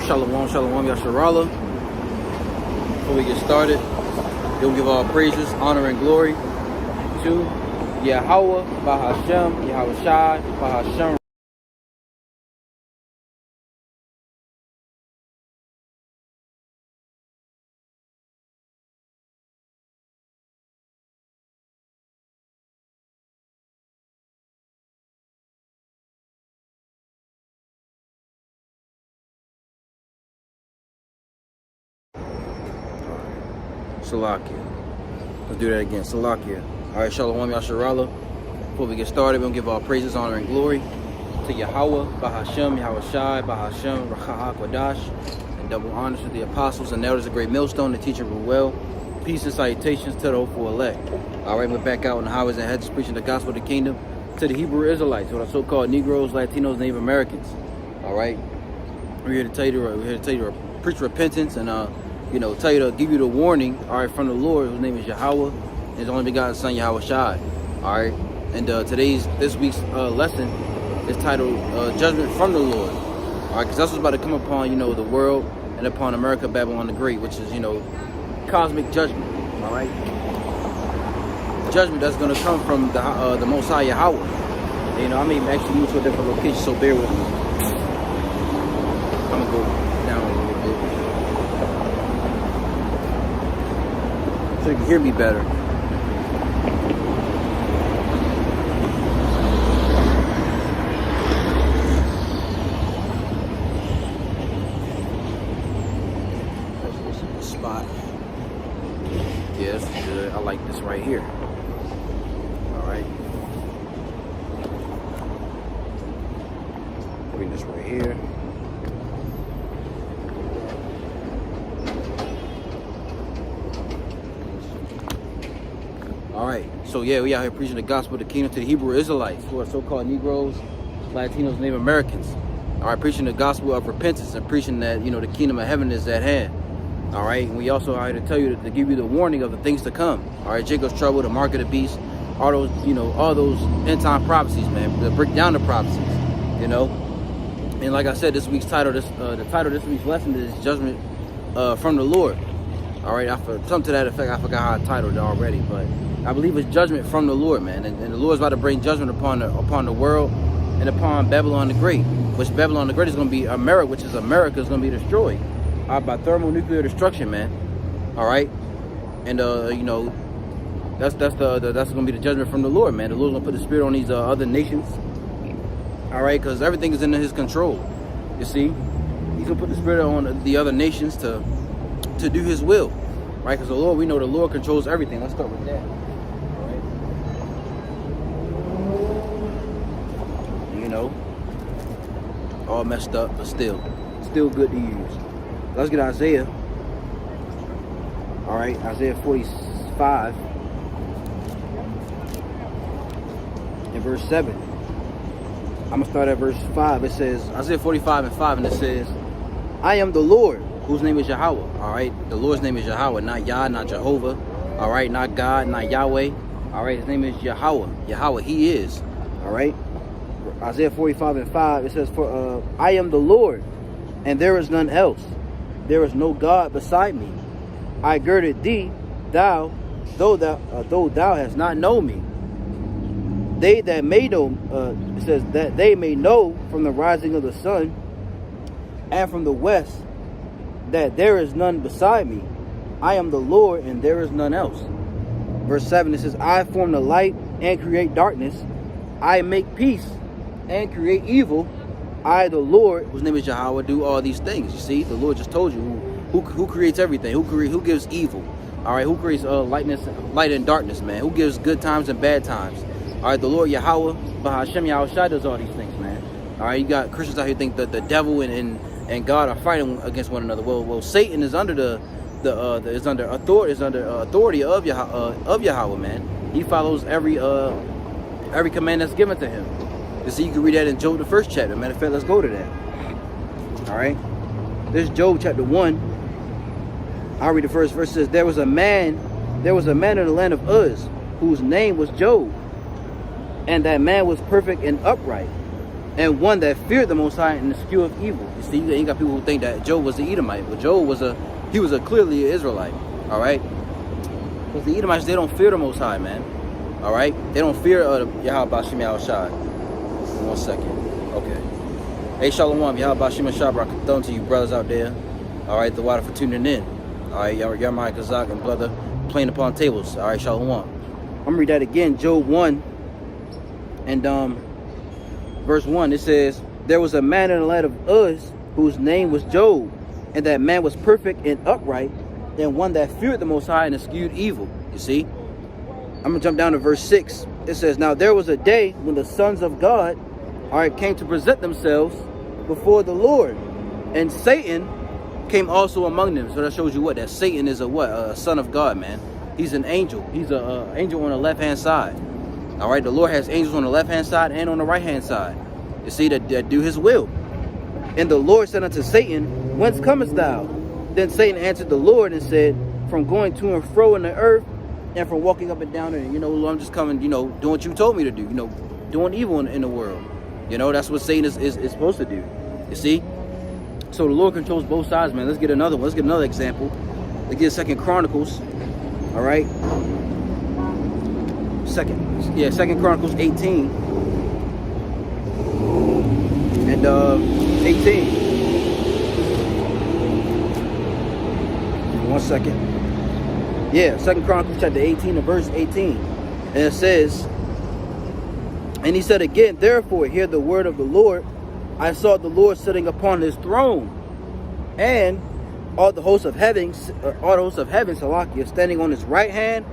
Shalom, shalom, Yasharallah. Before we get started, we'll give all praises, honor, and glory to Yahweh, Bahashem, Yahweh Shai, Bahashem. Salakia. Let's do that again. Salakia. Alright, Shalom Yasharallah. Before we get started, we'll give all praises, honor, and glory to Yahweh, Bahashem, Yahweh Shai, Bahashem, Rachaha Kodash, and double honors to the apostles and elders of Great Millstone, the teacher of well. Peace and salutations to the hopeful elect. Alright, we're back out on the highways and hedges preaching the gospel of the kingdom to the Hebrew Israelites, or the so-called Negroes, Latinos, Native Americans. Alright, we're here to tell you to preach repentance and tell you to give you the warning, all right, from the Lord, whose name is Yahweh, and his only begotten Son, Yahweh Shai, all right. And this week's lesson is titled Judgment from the Lord, all right, because that's what's about to come upon, the world and upon America, Babylon the Great, which is, cosmic judgment, all right. Judgment that's going to come from the Most High Yahweh. I may actually move to a different location, so bear with me. I'm going to go down a little bit so you can hear me better. Spot. Yes, good. I like this right here. All right. Bring this right here. Alright, so yeah, we out here preaching the gospel of the kingdom to the Hebrew Israelites, who are so-called Negroes, Latinos, Native Americans. Alright, preaching the gospel of repentance and preaching that, the kingdom of heaven is at hand. Alright, and we also are here to tell you, to give you the warning of the things to come. Alright, Jacob's trouble, the mark of the beast, all those, all those end-time prophecies, man, to break down the prophecies, And like I said, this week's title, the title of this week's lesson is Judgment from the Lord. Alright, something to that effect, I forgot how I titled it already, but I believe it's judgment from the Lord, man. And the Lord's about to bring judgment upon the world and upon Babylon the Great, which Babylon the Great is going to be America, which is America is going to be destroyed by thermonuclear destruction, man. All right, and that's going to be the judgment from the Lord, man. The Lord's going to put the spirit on these other nations. All right, because everything is in His control. You see, He's going to put the spirit on the other nations to do His will, right? Because the Lord, we know the Lord controls everything. Let's start with that. All messed up, but still good to use. Let's get Isaiah. All right, Isaiah 45 and verse 7. I'm gonna start at verse 5. It says, Isaiah 45 and 5, and it says, I am the Lord, whose name is Yahweh. All right, the Lord's name is Yahweh, not Yah, not Jehovah. All right, not God, not Yahweh. All right, His name is Yahweh. Yahweh, He is. All right. Isaiah 45 and 5, it says, For I am the Lord, and there is none else. There is no God beside me. I girded thee, though thou hast not known me. They that may know, it says, that they may know from the rising of the sun and from the west that there is none beside me. I am the Lord, and there is none else. Verse 7, it says, I form the light and create darkness. I make peace and create evil. I, the Lord, whose name is Yahweh, do all these things. You see, the Lord just told you who creates everything, who gives evil. All right, who creates light and darkness, man. Who gives good times and bad times. All right, the Lord Yahweh, Bahashem Yahweh Shai does all these things, man. All right, you got Christians out here think that the devil and God are fighting against one another. Well, Satan is under authority of Yahweh, man. He follows every command that's given to him. You see, you can read that in Job, the 1st chapter. Matter of fact, let's go to that. All right. This is Job chapter 1. I'll read the first verse. It says, There was a man in the land of Uz, whose name was Job. And that man was perfect and upright. and one that feared the Most High and eschewed of evil. You see, you ain't got people who think that Job was the Edomite, but Job was clearly an Israelite. All right, because the Edomites, they don't fear the Most High, man. All right, they don't fear Yahweh Bashim Yahushai. 1 second. Okay. Hey, Shalom, Yahweh Bashim Yahushai to you brothers out there. All right, the water for tuning in. All right, Yarmai Kazak and brother playing upon tables. All right, Shalom. I'm gonna read that again. Job 1 and verse 1. It says, there was a man in the land of Uz whose name was Job, and that man was perfect and upright, and one that feared the Most High and eschewed evil. You see, I'm gonna jump down to verse 6. It says, now there was a day when the sons of God, all right, came to present themselves before the Lord, and Satan came also among them. So that shows you what? That Satan is a son of God, man. He's an angel. He's an angel on the left-hand side. All right, the Lord has angels on the left-hand side and on the right-hand side. You see, that do his will. And the Lord said unto Satan, whence comest thou? Then Satan answered the Lord and said, from going to and fro in the earth, and from walking up and down in it. You know, I'm just coming, you know, doing what you told me to do. You know, doing evil in the world. You know, that's what Satan is supposed to do. You see? So the Lord controls both sides, man. Let's get another one. Let's get another example. Let's get 2 Chronicles. All right. 2 Chronicles 18. And 18. 1 second. Yeah, 2 Chronicles chapter 18 and verse 18. And it says, and he said again, therefore hear the word of the Lord. I saw the Lord sitting upon his throne, and all the hosts of heaven, Salakia, standing on his right hand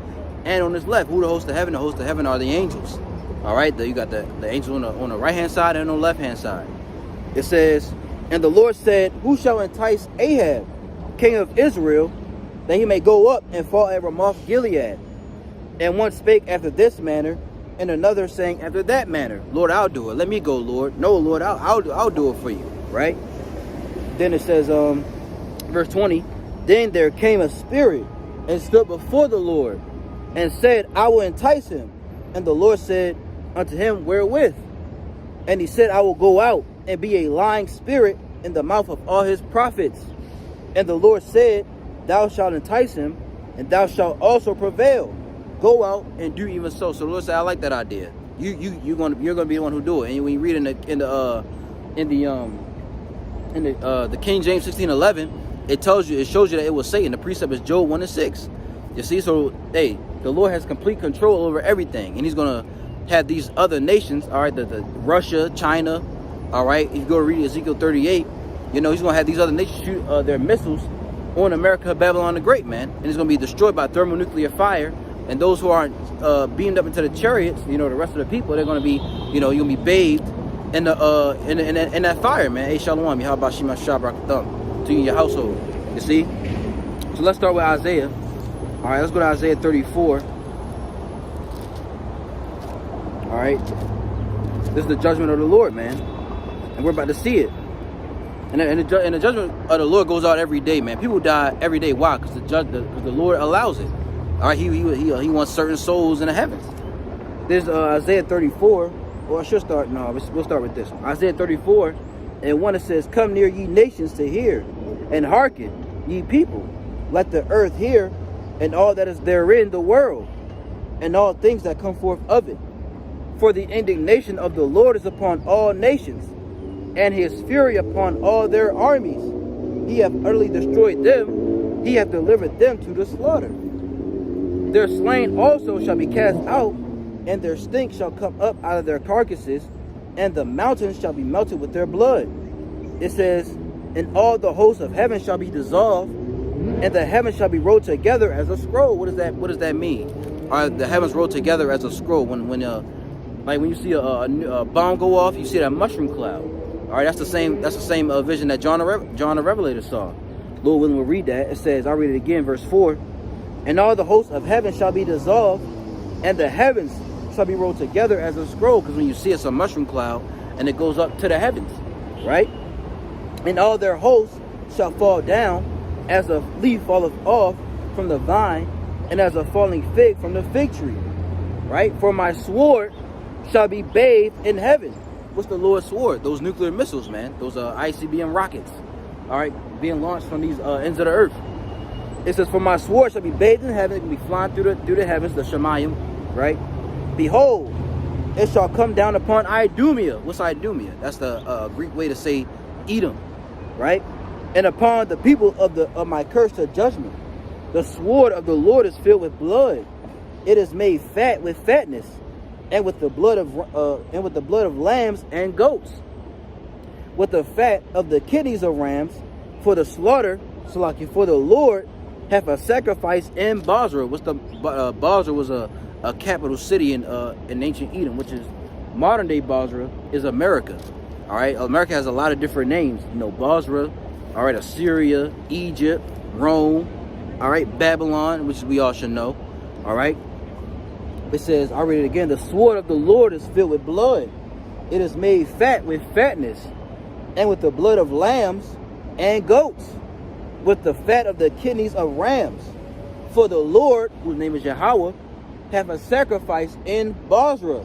and on his left. Who the hosts of heaven? The hosts of heaven are the angels. All right, you got the angels on the right hand side and on the left hand side. It says, and the Lord said, who shall entice Ahab, king of Israel, that he may go up and fall at Ramoth Gilead? And one spake after this manner, and another saying after that manner. Lord, I'll do it. Let me go, Lord. No, Lord, I'll do it for you. Right? Then it says, verse 20, then there came a spirit and stood before the Lord and said, I will entice him. And the Lord said unto him, wherewith? And he said, I will go out and be a lying spirit in the mouth of all his prophets. And the Lord said, thou shalt entice him, and thou shalt also prevail. Go out and do even so. So the Lord said, I like that idea. You're gonna be the one who do it. And when you read in the King James 16:11, it shows you that it was Satan. The precept is Job 1 and 6. You see, so hey, the Lord has complete control over everything, and he's gonna have these other nations, all right, the Russia, China, all right. If you go read Ezekiel 38, you know, he's gonna have these other nations shoot their missiles on America, Babylon the Great, man, and it's gonna be destroyed by thermonuclear fire. And those who aren't beamed up into the chariots, you know, the rest of the people, they're gonna be, you know, you're gonna be bathed in that fire, man. Hey, Shalom, Yahweh Shema Shabrak to you and your household. You see? So let's start with Isaiah. All right, let's go to Isaiah 34. All right, this is the judgment of the Lord, man, and we're about to see it. And the judgment of the Lord goes out every day, man. People die every day. Why? Because the Lord allows it. All right, he wants certain souls in the heavens. There's Isaiah 34. Well, I should start. No, we'll start with this one. Isaiah 34, and one that says, "Come near, ye nations, to hear, and hearken, ye people. Let the earth hear, and all that is therein, the world, and all things that come forth of it. For the indignation of the Lord is upon all nations, and his fury upon all their armies. He hath utterly destroyed them. He hath delivered them to the slaughter. Their slain also shall be cast out, and their stink shall come up out of their carcasses, and the mountains shall be melted with their blood." It says, "And all the hosts of heaven shall be dissolved, and the heavens shall be rolled together as a scroll." What does that mean? Are the heavens rolled together as a scroll? When you see a bomb go off, you see that mushroom cloud. All right, that's the same vision that John the Revelator saw. Lord willing, we'll read that. It says, I'll read it again, verse 4. "And all the hosts of heaven shall be dissolved, and the heavens shall be rolled together as a scroll." Because when you see it's a mushroom cloud, and it goes up to the heavens, right? "And all their hosts shall fall down, as a leaf falleth off from the vine, and as a falling fig from the fig tree." Right? "For my sword shall be bathed in heaven, What's the Lord's sword? Those nuclear missiles, man. Those ICBM rockets. All right, being launched from these ends of the earth. It says, "For my sword shall be bathed in heaven; it will be flying through the heavens, the Shemayim, right? Behold, it shall come down upon Idumea." What's Idumea? That's the Greek way to say Edom, right? "And upon the people of my curse to judgment. The sword of the Lord is filled with blood; it is made fat with fatness, and with the blood of lambs and goats, with the fat of the kidneys of rams, for the slaughter, Salaki, for the Lord hath a sacrifice in Bozrah." What's the Bozrah was a capital city in ancient Edom, which is modern day Bozrah is America. All right, America has a lot of different names. You know, Bozrah, all right, Assyria, Egypt, Rome, all right, Babylon, which we all should know. All right, it says, I'll read it again. "The sword of the Lord is filled with blood; it is made fat with fatness, and with the blood of lambs and goats, with the fat of the kidneys of rams. For the Lord, whose name is Yahweh, hath a sacrifice in Bozrah,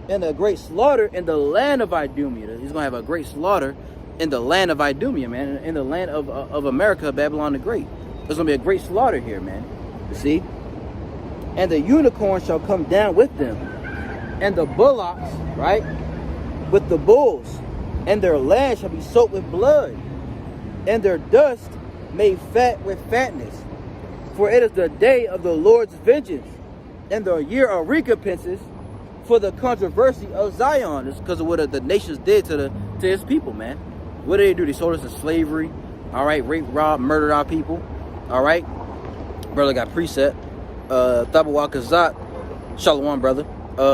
and a great slaughter in the land of Idumea." He's gonna have a great slaughter in the land of Idumea, man, in the land of America, Babylon the Great. There's gonna be a great slaughter here, man. You see? "And the unicorn shall come down with them, and the bullocks," right, "with the bulls, and their land shall be soaked with blood, and their dust made fat with fatness. For it is the day of the Lord's vengeance, and the year of recompenses for the controversy of Zion." It's because of what the nations did to his people, man. What did they do? They sold us to slavery. All right, rape, rob, murdered our people. All right, brother got precept. Thabawah Kazat, Shalom, brother.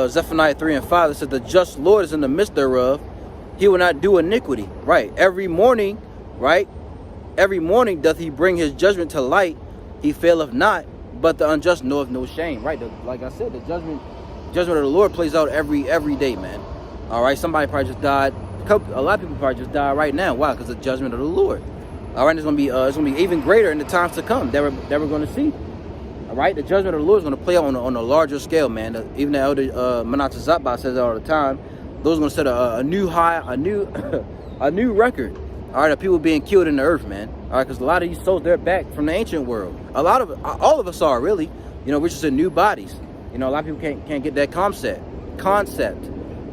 Zephaniah 3 and 5, it said, "The just Lord is in the midst thereof; he will not do iniquity." Right, every morning, right? Every morning doth he bring his judgment to light; he faileth not, but the unjust knoweth no shame. Right, like I said, the judgment of the Lord plays out every day, man. All right, somebody probably just died. A lot of people probably just died right now. Why? Because the judgment of the Lord. All right, it's gonna be even greater in the times to come that we're going to see. All right, the judgment of the Lord is going to play out on a larger scale, man. Even the elder Manatazatba says that all the time. Those are going to set a new high, a new record. All right, of people being killed in the earth, man. All right, because a lot of these souls, they're back from the ancient world. All of us are, really. You know, we're just in new bodies. You know, a lot of people can't get that concept.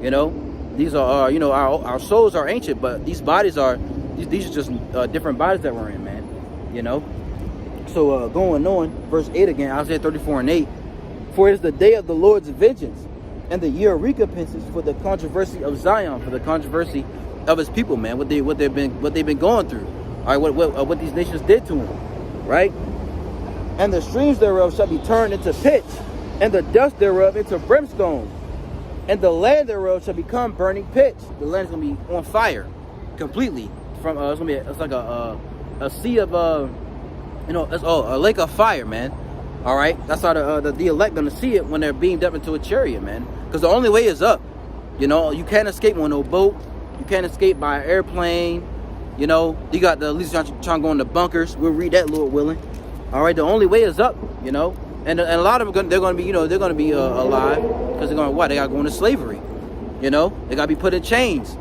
You know, these are you know, our souls are ancient, but these bodies are these are just different bodies that we're in, man. You know. So going on, verse 8 again, Isaiah 34 and 8. "For it is the day of the Lord's vengeance, and the year of recompenses for the controversy of Zion," for the controversy of his people, man. What they've been going through. All right, what these nations did to him, right? "And the streams thereof shall be turned into pitch, and the dust thereof into brimstone, and the land thereof shall become burning pitch." The land is gonna be on fire completely. From it's like a sea of you know, it's a lake of fire, man. All right, that's how the elect gonna see it when they're beamed up into a chariot, man. Because the only way is up. You know, you can't escape on no boat. You can't escape by an airplane. You know, you got the at least trying to go in the bunkers. We'll read that, Lord willing. All right, the only way is up. You know, and a lot of them they're gonna be alive because they're gonna They gotta go into slavery. You know, they gotta be put in chains,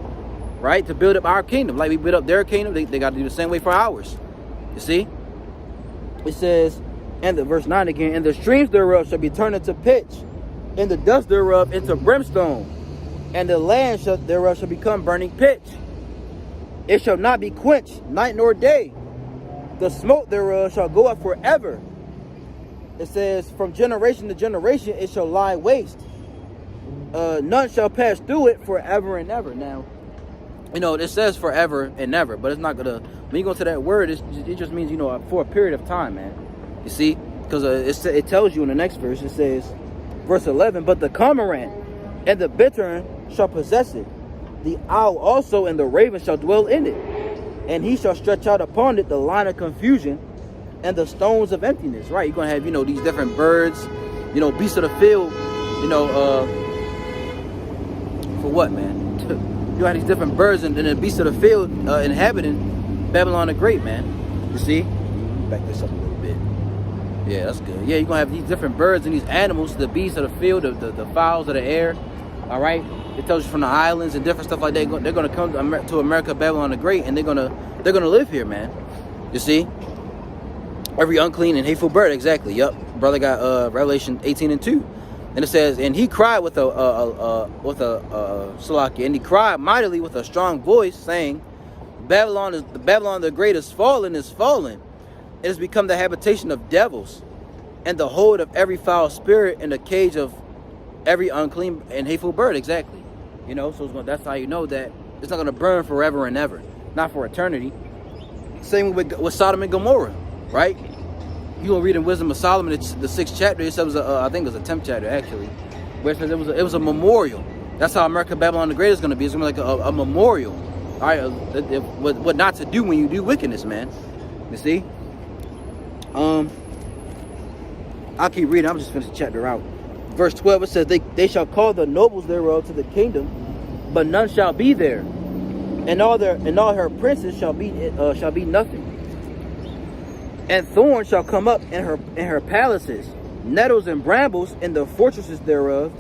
right, to build up our kingdom. Like we built up their kingdom, they got to do the same way for ours. You see. It says, and the verse 9 again, "And the streams thereof shall be turned into pitch, and the dust thereof into brimstone, and the land thereof shall become burning pitch. It shall not be quenched night nor day. The smoke thereof shall go up forever." It says, "From generation to generation it shall lie waste. None shall pass through it forever and ever." Now, you know, it says forever and ever, but it's not gonna. When you go to that word, it just means, you know, for a period of time, man. You see, because it tells you in the next verse. It says, verse 11, "But the cormorant and the bittern shall possess it. The owl also and the raven shall dwell in it. And he shall stretch out upon it the line of confusion and the stones of emptiness." Right, you're gonna have, you know, these different birds, you know, beasts of the field, you know, for what, man? You have these different birds and the beasts of the field inhabiting Babylon the Great, man. You see? Back this up a little bit. Yeah, that's good. Yeah, you're going to have these different birds and these animals, the beasts of the field, the fowls of the air. All right, it tells you from the islands and different stuff like that. They're gonna come to America, Babylon the Great, and they're gonna live here, man. You see, every unclean and hateful bird. Exactly. Yup. Brother got Revelation 18:2, and it says, and he cried with a Salaki, and he cried mightily with a strong voice, saying, Babylon the Great is fallen, is fallen. It has become the habitation of devils, and the hold of every foul spirit, and the cage of every unclean and hateful bird. Exactly. You know, so that's how you know that it's not going to burn forever and ever, not for eternity. Same with Sodom and Gomorrah, right? You gonna read in Wisdom of Solomon, it's the 6th chapter. It says, I think it was the 10th chapter actually, where it says it was a memorial. That's how America, Babylon the Great is going to be. It's going to be like a memorial. All right, what not to do when you do wickedness, man. You see. I'll keep reading. I'm just finishing the chapter out. Verse 12, it says, they shall call the nobles thereof to the kingdom, but none shall be there, and all her princes shall be nothing. And thorns shall come up in her palaces, nettles and brambles in the fortresses thereof.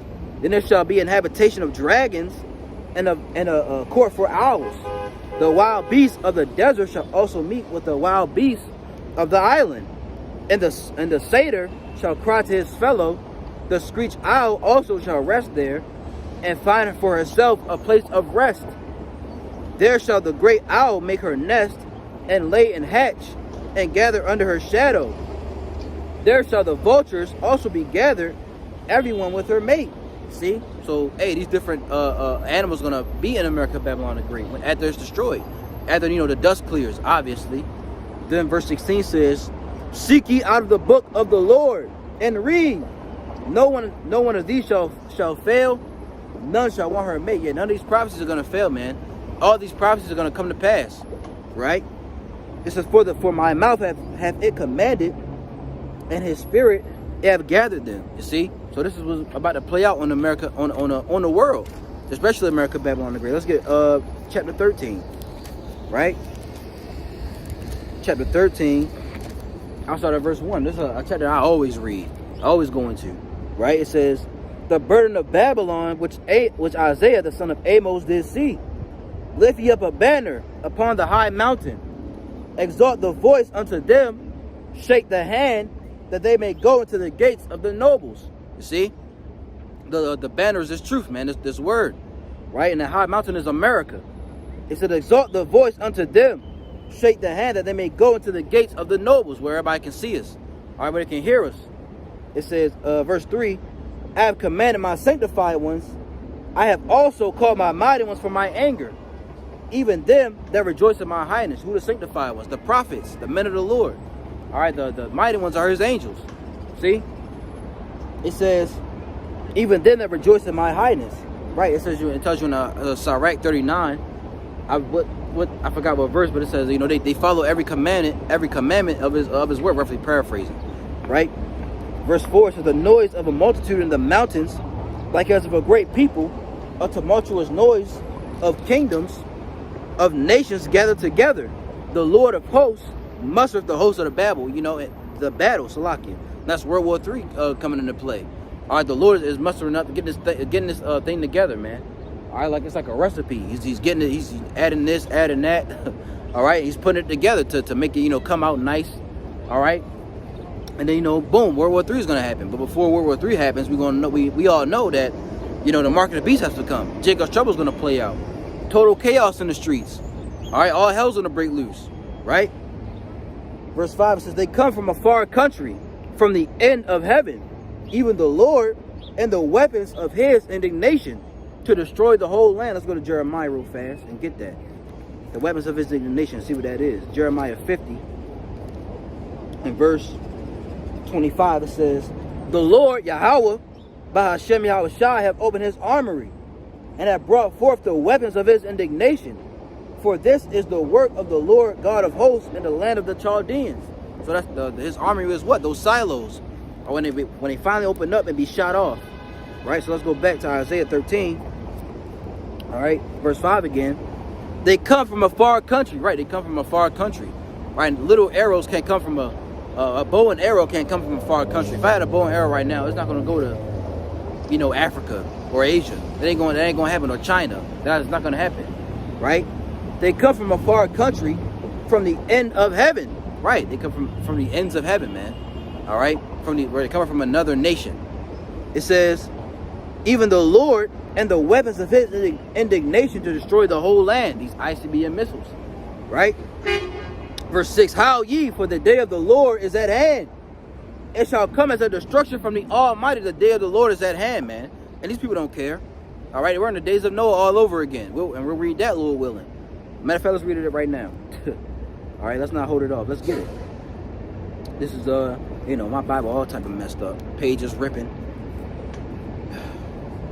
Then there shall be an habitation of dragons, and a court for owls. The wild beasts of the desert shall also meet with the wild beasts of the island, and the satyr shall cry to his fellow. The screech owl also shall rest there, and find for herself a place of rest. There shall the great owl make her nest, and lay and hatch, and gather under her shadow. There shall the vultures also be gathered, everyone with her mate. See? So, hey, these different animals going to be in America, Babylon the Great, after it's destroyed. After, the dust clears, obviously. Then verse 16 says, seek ye out of the book of the Lord, and read. No one of these shall fail. None shall want her mate. Yeah, none of these prophecies are going to fail, man. All these prophecies are going to come to pass. Right? It says, for my mouth hath it commanded, and his spirit have gathered them. You see? So this is what's about to play out on America, on the world, especially America, Babylon the Great. Let's get chapter 13. Right? Chapter 13. I'll start at verse 1. This is a chapter I always read. I always go into. Right? It says, the burden of Babylon, which Isaiah the son of Amos did see. Lift ye up a banner upon the high mountain. Exalt the voice unto them. Shake the hand, that they may go into the gates of the nobles. You see? The banner is this truth, man. This word. Right? And the high mountain is America. It said, exalt the voice unto them. Shake the hand, that they may go into the gates of the nobles, where everybody can see us. Everybody can hear us. It says, verse 3, I have commanded my sanctified ones. I have also called my mighty ones for my anger. Even them that rejoice in my highness. Who the sanctified ones? The prophets, the men of the Lord. All right, the mighty ones are his angels. See? It says, even them that rejoice in my highness. Right? It tells you in Sirach 39. I forgot what verse, but it says, they follow every commandment of his word, roughly paraphrasing. Right? Verse 4 says, the noise of a multitude in the mountains, like as of a great people, a tumultuous noise of kingdoms, of nations gathered together. The Lord of hosts mustereth the host of the battle, the battle, Salakia. That's World War III coming into play. All right, the Lord is mustering up, getting this thing together, man. All right, like it's like a recipe. He's getting it, he's adding this, adding that. All right, he's putting it together to make it, come out nice. All right. And then, boom, World War III is going to happen. But before World War III happens, we all know that, the mark of the beast has to come. Jacob's trouble is going to play out. Total chaos in the streets. All right, all hell's going to break loose. Right? Verse 5 says, they come from a far country, from the end of heaven, even the Lord and the weapons of his indignation, to destroy the whole land. Let's go to Jeremiah real fast and get that. The weapons of his indignation, see what that is. Jeremiah 50, in verse 25, it says, the Lord Yahweh by Hashem Yahweh Shai have opened his armory, and have brought forth the weapons of his indignation. For this is the work of the Lord God of hosts in the land of the Chaldeans. So that's his armory is what? Those silos. Or when they finally open up and be shot off. Right? So let's go back to Isaiah 13. All right, verse 5 again. They come from a far country. Right, they come from a far country. Right, and little arrows can't come from a bow and arrow can't come from a far country. If I had a bow and arrow right now, it's not going to go to, Africa or Asia. That ain't gonna happen, or China. That's not gonna happen, right? They come from a far country, from the end of heaven, right? They come from the ends of heaven, man. All right, where they come from another nation. It says, even the Lord and the weapons of his indignation to destroy the whole land, these ICBM missiles, right? Verse 6, howl ye, for the day of the Lord is at hand. It shall come as a destruction from the Almighty. The day of the Lord is at hand, man. And these people don't care. All right, we're in the days of Noah all over again. We'll read that, Lord willing. Matter of fact, let's read it right now. All right, let's not hold it off. Let's get it. This is, my Bible all type of messed up. Pages ripping.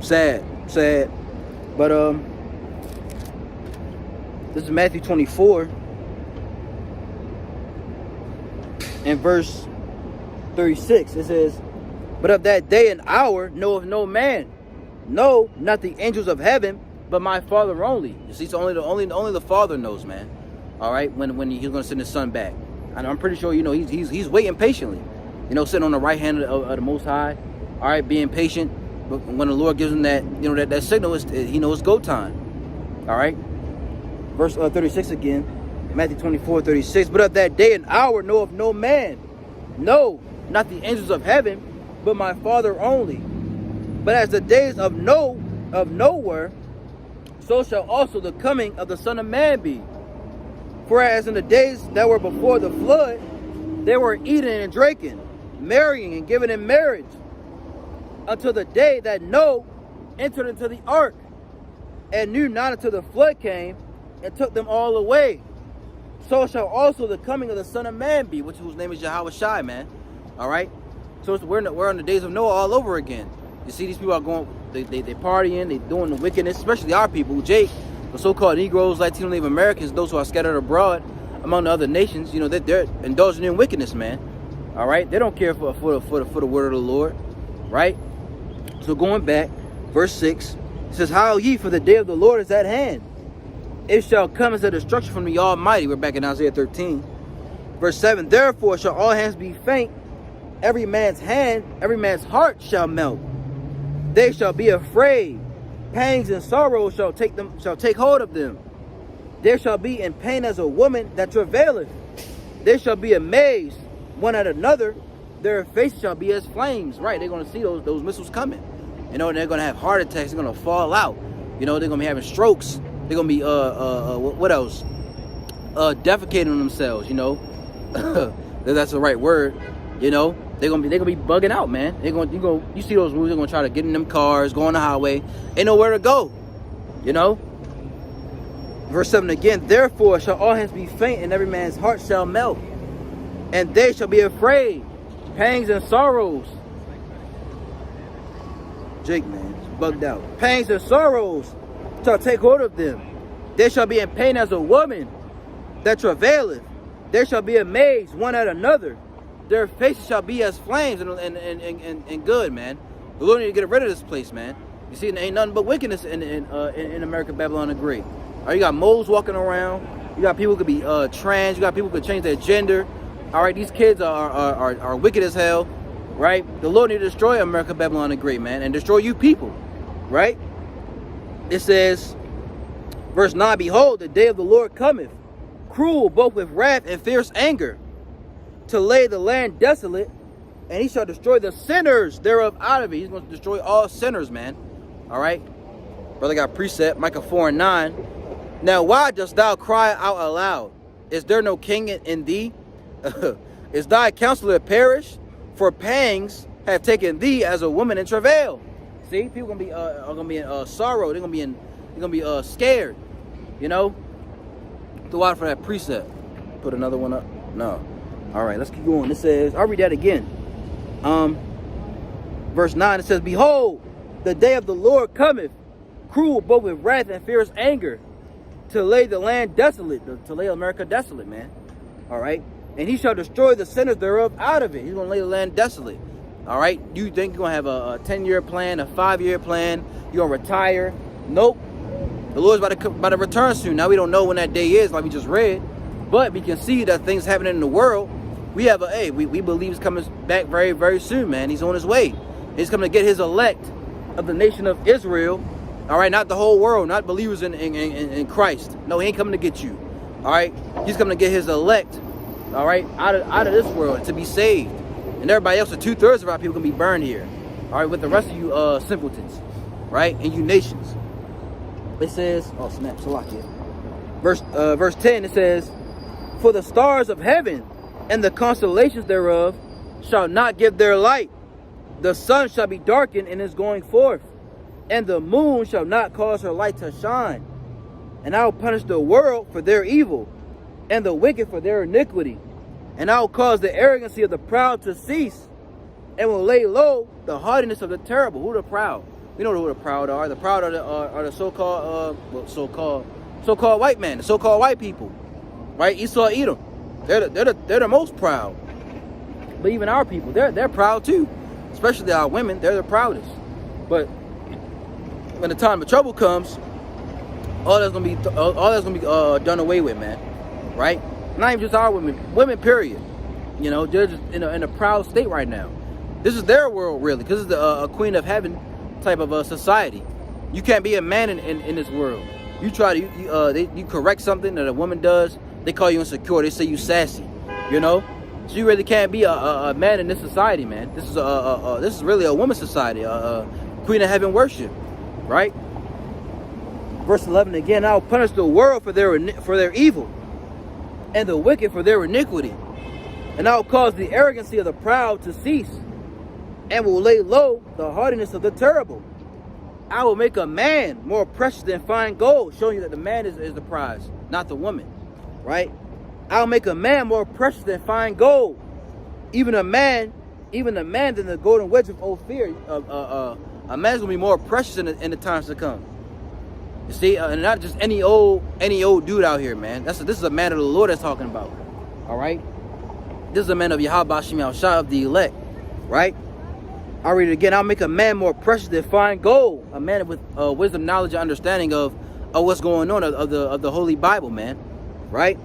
Sad. But, this is Matthew 24. In verse 36, it says, but of that day and hour knoweth no man, no, not the angels of heaven, but my Father only. You see, so only the Father knows, man. All right, when he's going to send his Son back. And I'm pretty sure, he's waiting patiently, sitting on the right hand of the Most High. All right, being patient. But when the Lord gives him that, that signal, he knows go time. All right, verse 36 again. Matthew 24:36. But of that day and hour knoweth no man, no, not the angels of heaven, but my Father only. But as the days of nowhere, so shall also the coming of the Son of Man be. For as in the days that were before the flood, they were eating and drinking, marrying and giving in marriage, until the day that Noah entered into the ark, and knew not until the flood came and took them all away. So shall also the coming of the Son of Man be, whose name is Yahweh Shai, man. All right? So we're in the days of Noah all over again. You see, these people are going, they partying, they doing the wickedness, especially our people, Jake, the so-called Negroes, Latino, Native Americans, those who are scattered abroad among the other nations, they're indulging in wickedness, man. All right? They don't care for the word of the Lord, right? So going back, verse 6, it says, howl ye, for the day of the Lord is at hand. It shall come as a destruction from the Almighty. We're back in Isaiah 13. Verse 7, therefore shall all hands be faint, every man's heart shall melt. They shall be afraid. Pangs and sorrows shall take hold of them. There shall be in pain as a woman that travaileth. They shall be amazed one at another. Their faces shall be as flames. Right, they're going to see those missiles coming. And they're going to have heart attacks. They're going to fall out. They're going to be having strokes. They're going to be, what else? Defecating on themselves, That's the right word, They're gonna be bugging out, man. You see those movies, they're gonna try to get in them cars, go on the highway, ain't nowhere to go, Verse 7 again, therefore shall all hands be faint, and every man's heart shall melt, and they shall be afraid, pangs and sorrows. Jake, man, it's bugged out. Pangs and sorrows shall take hold of them. They shall be in pain as a woman that travaileth. They shall be amazed one at another. Their faces shall be as flames, and good, man. The Lord need to get rid of this place, man. You see, there ain't nothing but wickedness in America, Babylon the Great. All right, you got moles walking around. You got people who could be trans. You got people who could change their gender. All right, these kids are wicked as hell, right? The Lord need to destroy America, Babylon the Great, man, and destroy you people, right? It says, verse 9, behold, the day of the Lord cometh, cruel both with wrath and fierce anger, to lay the land desolate, and he shall destroy the sinners thereof out of it. He's going to destroy all sinners, man. All right? Brother got precept, Micah 4:9. Now why dost thou cry out aloud? Is there no king in thee? Is thy counselor perished? For pangs have taken thee as a woman in travail. See, people are gonna be in sorrow. They're gonna be scared. Throw out for that precept. Put another one up. No. All right, let's keep going. It says, I'll read that again. Verse 9, it says, behold, the day of the Lord cometh, cruel both with wrath and fierce anger, to lay the land desolate, to lay America desolate, man. All right? And he shall destroy the sinners thereof out of it. He's going to lay the land desolate. All right? You think you're going to have a 10-year plan, a 5-year plan, you're going to retire. Nope. The Lord's about to return soon. Now we don't know when that day is, like we just read. But we can see that things happening in the world. We have we believe he's coming back very, very soon, man. He's on his way. He's coming to get his elect. of the nation of Israel. All right, not the whole world, not believers in Christ. No, he ain't coming to get you. All right, he's coming to get his elect. All right, out of this world to be saved, and everybody else, 2/3 of our people gonna be burned here. All right, with the rest of you simpletons, right, and you nations. It says, oh snap, Salakia. Verse 10, it says, for the stars of heaven and the constellations thereof shall not give their light. The sun shall be darkened in his going forth, and the moon shall not cause her light to shine. And I will punish the world for their evil, and the wicked for their iniquity. And I will cause the arrogancy of the proud to cease, and will lay low the haughtiness of the terrible. Who the proud? We know who the proud are. The proud are the so-called so-called white man, the so-called white people, right? Esau, Edom. They're the most proud. But even our people, they're proud too. Especially our women, they're the proudest. But when the time of trouble comes, all that's gonna be done away with, man. Right? Not even just our women period. You know, they're just in a proud state right now. This is their world, really, because it's a queen of heaven type of society. You can't be a man in this world. You try to you correct something that a woman does, they call you insecure. They say you sassy. You know, so you really can't be a man in this society, man. This is really a woman's society, queen of heaven worship, right? Verse 11 again. I will punish the world for their evil, and the wicked for their iniquity, and I will cause the arrogancy of the proud to cease, and will lay low the haughtiness of the terrible. I will make a man more precious than fine gold, showing you that the man is the prize, not the woman, right? I'll make a man more precious than fine gold, even a man than the golden wedge of Ophir. A man's gonna be more precious in the times to come. You see, and not just any old dude out here, man. This is a man of the Lord that's talking about. All right, this is a man of Yahweh Shem Shah of the elect, right? I'll read it again. I'll make a man more precious than fine gold, a man with wisdom, knowledge, and understanding of what's going on of the Holy Bible, man, right?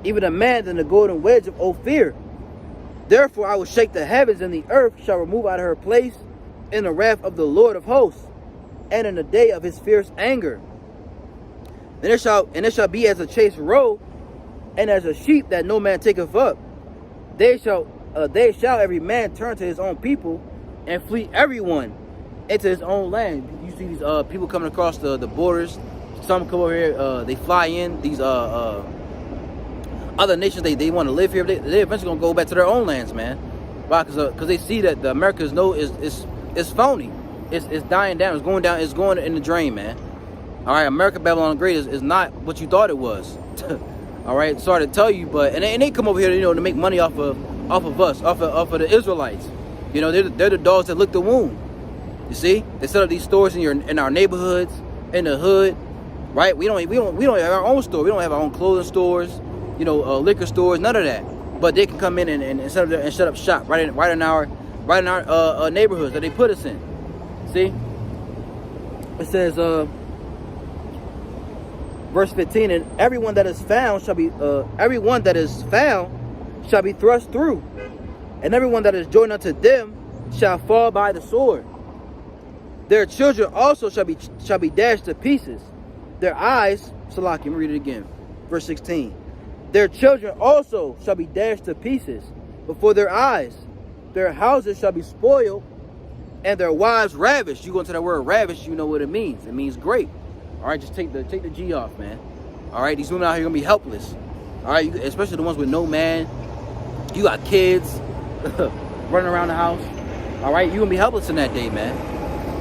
Even a man than the golden wedge of Ophir. Therefore I will shake the heavens, and the earth shall remove out of her place in the wrath of the Lord of hosts, and in the day of his fierce anger. And it shall be as a chased roe, and as a sheep that no man taketh up. They shall every man turn to his own people, and flee everyone into his own land. You see these people coming across the borders. Some come over here, they fly in. These other nations, they want to live here. They eventually gonna go back to their own lands, man. Why? Because they see that the Americas is phony. It's dying down. It's going down. It's going in the drain, man. All right, America Babylon the Great is not what you thought it was. All right, sorry to tell you, but and they come over here, you know, to make money off of us, off of the Israelites. You know, they're the dogs that lick the wound. You see, they set up these stores in our neighborhoods, in the hood, right? We don't have our own store. We don't have our own clothing stores, you know, liquor stores, none of that. But they can come in and set up shop right in our neighborhoods that they put us in. See, it says, verse 15, and everyone that is found shall be thrust through, and everyone that is joined unto them shall fall by the sword. Their children also shall be dashed to pieces. Their eyes, Salaki, let me read it again. Verse 16. Their children also shall be dashed to pieces before their eyes. Their houses shall be spoiled, and their wives ravished. You go into that word ravished, you know what it means. It means great. All right, just take the G off, man. All right, these women out here gonna be helpless. All right, especially the ones with no man. You got kids running around the house. All right, you gonna be helpless in that day, man.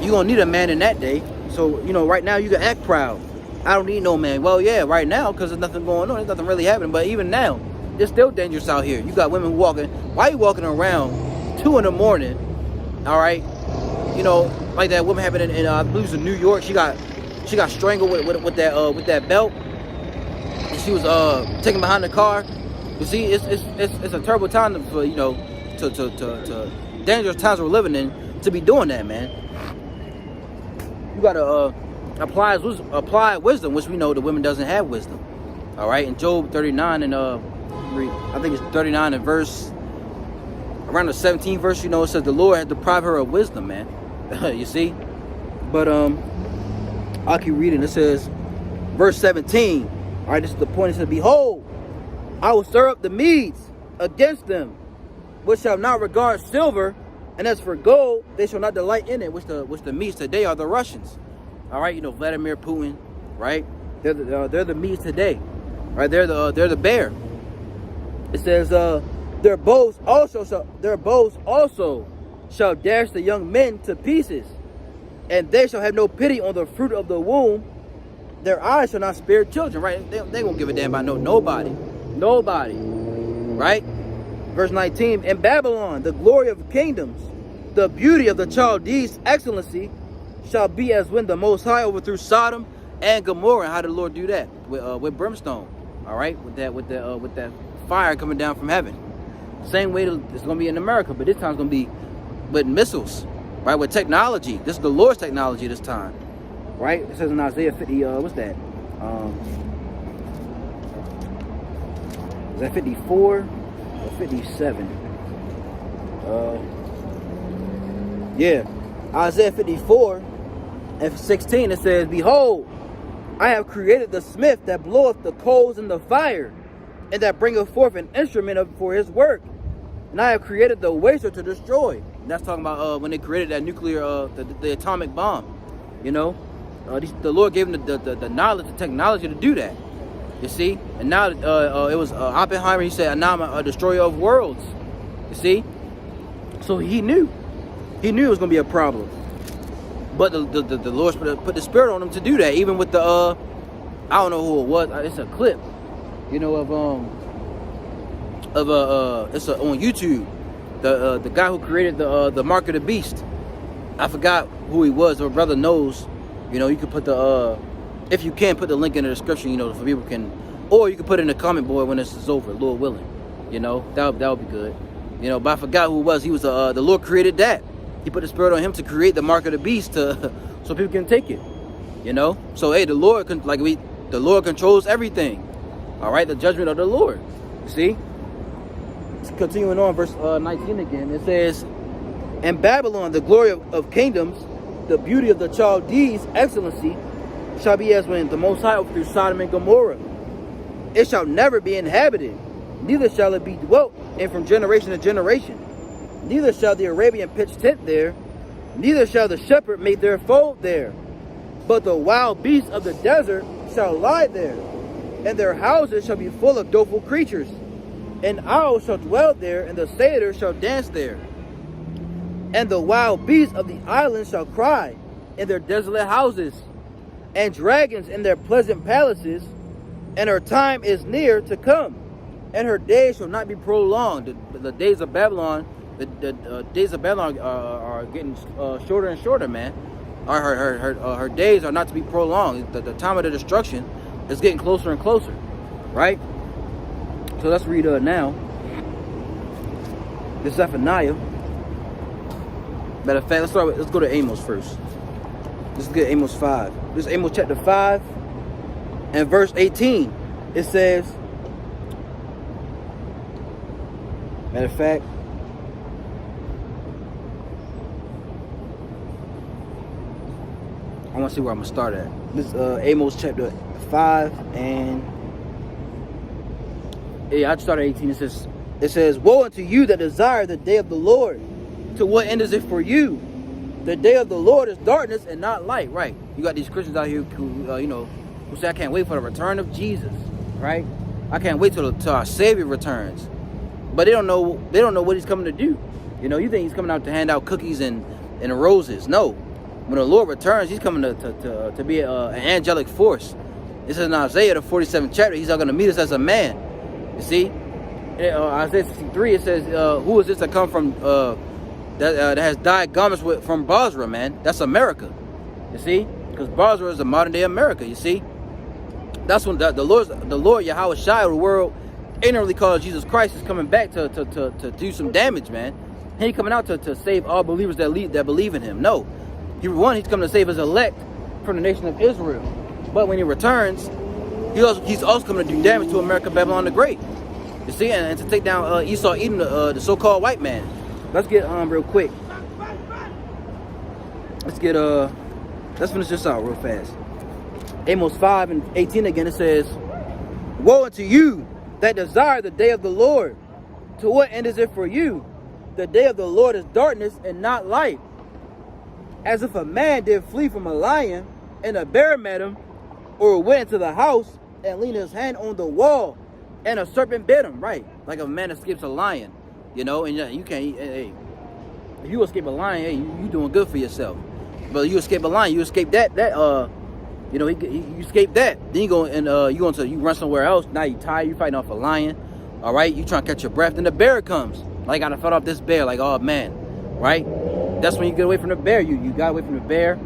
You gonna need a man in that day. So, you know, right now you can act proud. I don't need no man. Well, yeah, right now, because there's nothing going on. There's nothing really happening. But even now, it's still dangerous out here. You got women walking. Why are you walking around 2 in the morning? All right, you know, like that woman happened in I believe it was in New York. She got strangled with that belt. And she was taken behind the car. You see, it's a terrible time for, you know, to dangerous times we're living in to be doing that, man. You gotta apply wisdom, which we know the women doesn't have wisdom. All right, in Job 39 and I think it's 39 and verse around the 17th verse, you know, it says the Lord has deprived her of wisdom, man. You see, But I'll keep reading. It says, verse 17. All right, this is the point. It says, behold, I will stir up the Medes against them, which shall not regard silver, and as for gold, they shall not delight in it. Which the Medes today are the Russians. All right, you know, Vladimir Putin, right? They're the Medes today, right? They're the bear. It says, their bows also shall dash the young men to pieces, and they shall have no pity on the fruit of the womb. Their eyes shall not spare children, right? They won't give a damn about nobody, right? Verse 19, in Babylon, the glory of kingdoms, the beauty of the Chaldees' excellency, shall be as when the Most High overthrew Sodom and Gomorrah. How did the Lord do that? With brimstone, all right? With that fire coming down from heaven. Same way it's going to be in America, but this time it's going to be with missiles, right? With technology. This is the Lord's technology this time, right? It says in Isaiah 50, what's that? Is that 54 or 57? Yeah. Isaiah 54 and 16, it says, behold, I have created the smith that bloweth the coals in the fire, and that bringeth forth an instrument for his work. And I have created the waster to destroy. And that's talking about when they created that nuclear, the atomic bomb. You know, the Lord gave them the knowledge, the technology to do that. You see, and now it was Oppenheimer. He said, "Now I'm a destroyer of worlds." You see, so he knew it was going to be a problem. But the Lord put the Spirit on him to do that. Even with the I don't know who it was. It's a clip, you know, it's on YouTube. The guy who created the Mark of the Beast. I forgot who he was. If a brother knows, you know, you could put if you can, put the link in the description, you know, so people can, or you can put it in the comment board when this is over, Lord willing. You know, that would be good. You know, but I forgot who it was. He was the Lord created that. He put the Spirit on him to create the Mark of the Beast so people can take it. You know, so hey, the Lord controls everything. All right, the judgment of the Lord. You see. Continuing on, verse 19 again, it says, in Babylon, the glory of kingdoms, the beauty of the Chaldees' excellency, shall be as when the Most High overthrew Sodom and Gomorrah. It shall never be inhabited, neither shall it be dwelt in from generation to generation. Neither shall the Arabian pitch tent there, neither shall the shepherd make their fold there. But the wild beasts of the desert shall lie there, and their houses shall be full of doleful creatures. And owls shall dwell there, and the satyrs shall dance there. And the wild beasts of the islands shall cry in their desolate houses, and dragons in their pleasant palaces. And her time is near to come, and her days shall not be prolonged. The days of Babylon, the days of Babylon are getting shorter and shorter, man. Her days are not to be prolonged. The time of the destruction is getting closer and closer, right? So let's read now. This is Zephaniah. Matter of fact, let's go to Amos first. Let's get Amos 5. This is Amos chapter 5 and verse 18. It says, matter of fact, I want to see where I'm going to start at. This is Amos chapter 5 and I started 18. It says, woe unto you that desire the day of the Lord. To what end is it for you? The day of the Lord is darkness and not light. Right. You got these Christians out here who, who say, I can't wait for the return of Jesus. Right. I can't wait till our Savior returns. But they don't know what he's coming to do. You know, you think he's coming out to hand out cookies and roses. No. When the Lord returns, he's coming to be an angelic force. It says in Isaiah, the 47th chapter, he's not going to meet us as a man. You see, Isaiah 63, it says, who is this that come from, that has dyed garments from Basra, man? That's America. You see, because Basra is the modern day America, you see. That's when the Lord Yahweh Shai of the world, ignorantly called Jesus Christ, is coming back to do some damage, man. He ain't coming out to save all believers that believe in him. No. He's coming to save his elect from the nation of Israel. But when he returns, he's also coming to do damage to America, Babylon the Great. You see, and to take down Esau, Edom, the so-called white man. Let's get real quick. Let's get Let's finish this out real fast. Amos 5:18 again, it says, woe unto you that desire the day of the Lord. To what end is it for you? The day of the Lord is darkness and not light. As if a man did flee from a lion, and a bear met him, or went into the house and leaned his hand on the wall, and a serpent bit him. Right, like a man escapes a lion, you know. And you can't. Hey, if you escape a lion, hey, you doing good for yourself. But you escape a lion, you escape that you know, you escape that. Then you go and you run somewhere else. Now you tired, you fighting off a lion. All right, you trying to catch your breath, then the bear comes. Like, I done fought off this bear. Like, oh man, right? That's when you get away from the bear. You got away from the bear.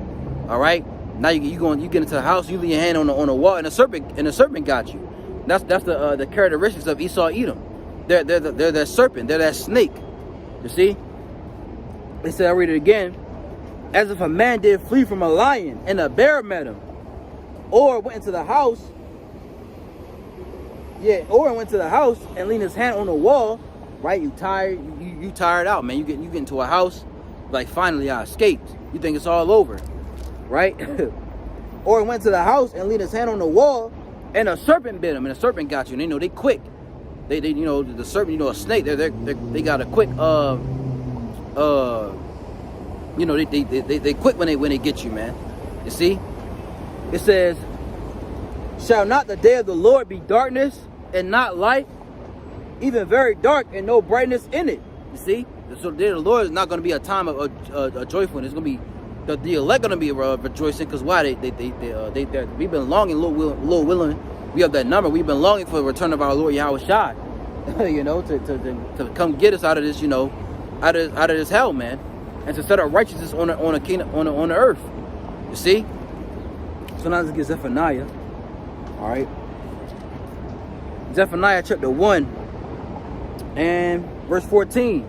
All right. Now you get into the house. You leave your hand on the wall, and the serpent got you. That's the characteristics of Esau Edom. They're that serpent. They're that snake. You see? They said, I read it again. As if a man did flee from a lion, and a bear met him, or went into the house. Yeah, or went to the house and leaned his hand on the wall. Right? You tired. You tired out, man. You get into a house. Like, finally I escaped. You think it's all over, right? Or went to the house and leaned his hand on the wall, and a serpent bit him, and the serpent got you. And they quick. They you know, the serpent, you know, a snake. They got a quick you know, they quick when they get you, man. You see? It says, shall not the day of the Lord be darkness and not light, even very dark and no brightness in it? You see? So the day of the Lord is not going to be a time of joyfulness. It's going to be the elect going to be rejoicing, because why? We've been longing, Lord willing, we have that number. We've been longing for the return of our Lord Yahweh Shai, you know, to come get us out of this, you know, out of this hell, man, and to set up righteousness on the kingdom, on the earth. You see? So now let's get Zephaniah. All right, Zephaniah chapter 1 and verse 14.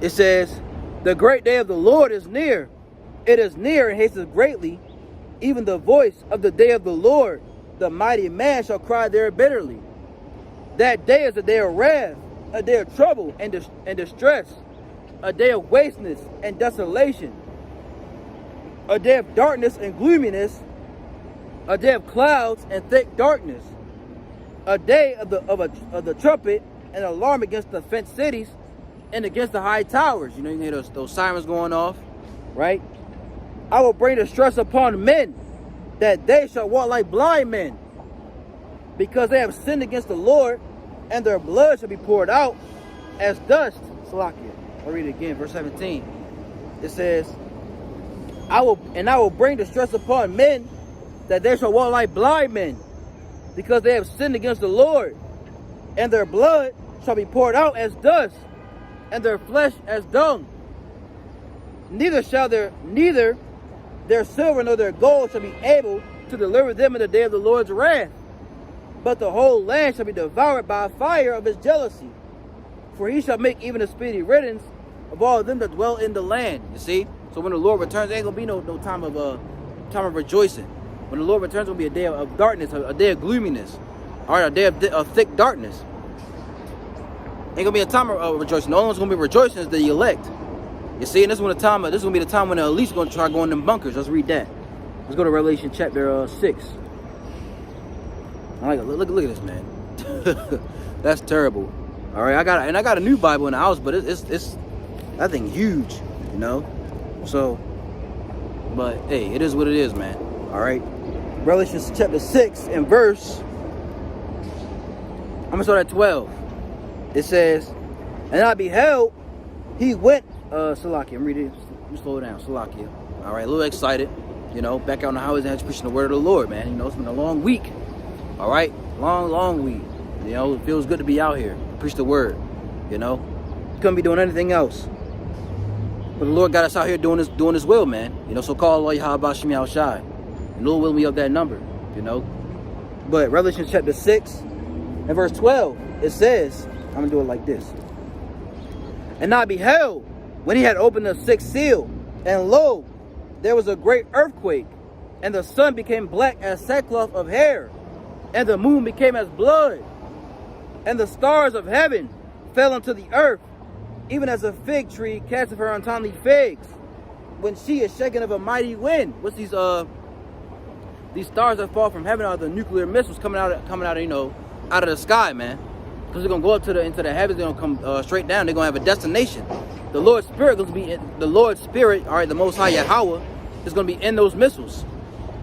It says, the great day of the Lord is near. It is near and hastens greatly. Even the voice of the day of the Lord, the mighty man shall cry there bitterly. That day is a day of wrath, a day of trouble and distress, a day of wasteness and desolation, a day of darkness and gloominess, a day of clouds and thick darkness, a day of the trumpet and alarm against the fenced cities and against the high towers. You know, you can hear those sirens going off, right? I will bring distress upon men, that they shall walk like blind men, because they have sinned against the Lord, and their blood shall be poured out as dust. Salakia. I'll read it again, verse 17. It says, I will bring distress upon men, that they shall walk like blind men, because they have sinned against the Lord, and their blood shall be poured out as dust, and their flesh as dung. Neither their silver nor their gold shall be able to deliver them in the day of the Lord's wrath, but the whole land shall be devoured by a fire of his jealousy. For he shall make even a speedy riddance of all them that dwell in the land. You see? So when the Lord returns, there ain't gonna be no time of rejoicing. When the Lord returns, it's gonna be a day of darkness, a day of gloominess, all right, a day of thick darkness. Ain't gonna be a time of rejoicing. The only one's gonna be rejoicing is the elect. You see, and this is gonna be the time when the elite's gonna try going in them bunkers. Let's read that. Let's go to Revelation chapter 6. I like it. Look at this, man. That's terrible. All right, I got a new Bible in the house, but it's that thing huge, you know. So, but hey, it is what it is, man. All right, Revelation chapter 6 and verse. I'm gonna start at 12. It says, and I beheld, he went, Salakia, I'm reading, let me slow it down, Salakia. All right, a little excited, you know, back out on the highways and preaching the word of the Lord, man. You know, it's been a long week, all right, long week. You know, it feels good to be out here, preach the word, you know. Couldn't be doing anything else. But the Lord got us out here doing his will, man. You know, so call Allah Yahweh Shem Yahweh Shai. And Lord will be of that number, you know. But Revelation chapter 6 and verse 12, it says, I'm going to do it like this. And I beheld, when he had opened the sixth seal, and lo, there was a great earthquake, and the sun became black as sackcloth of hair, and the moon became as blood, and the stars of heaven fell unto the earth, even as a fig tree casteth her untimely figs, when she is shaken of a mighty wind. What's these these stars that fall from heaven are the nuclear missiles coming out of, you know, out of the sky, man. Because they're gonna go up to into the heavens. They're gonna come straight down. They're gonna have a destination. The Lord's Spirit gonna be in, the Lord's Spirit, all right, the Most High Yahweh, is gonna be in those missiles.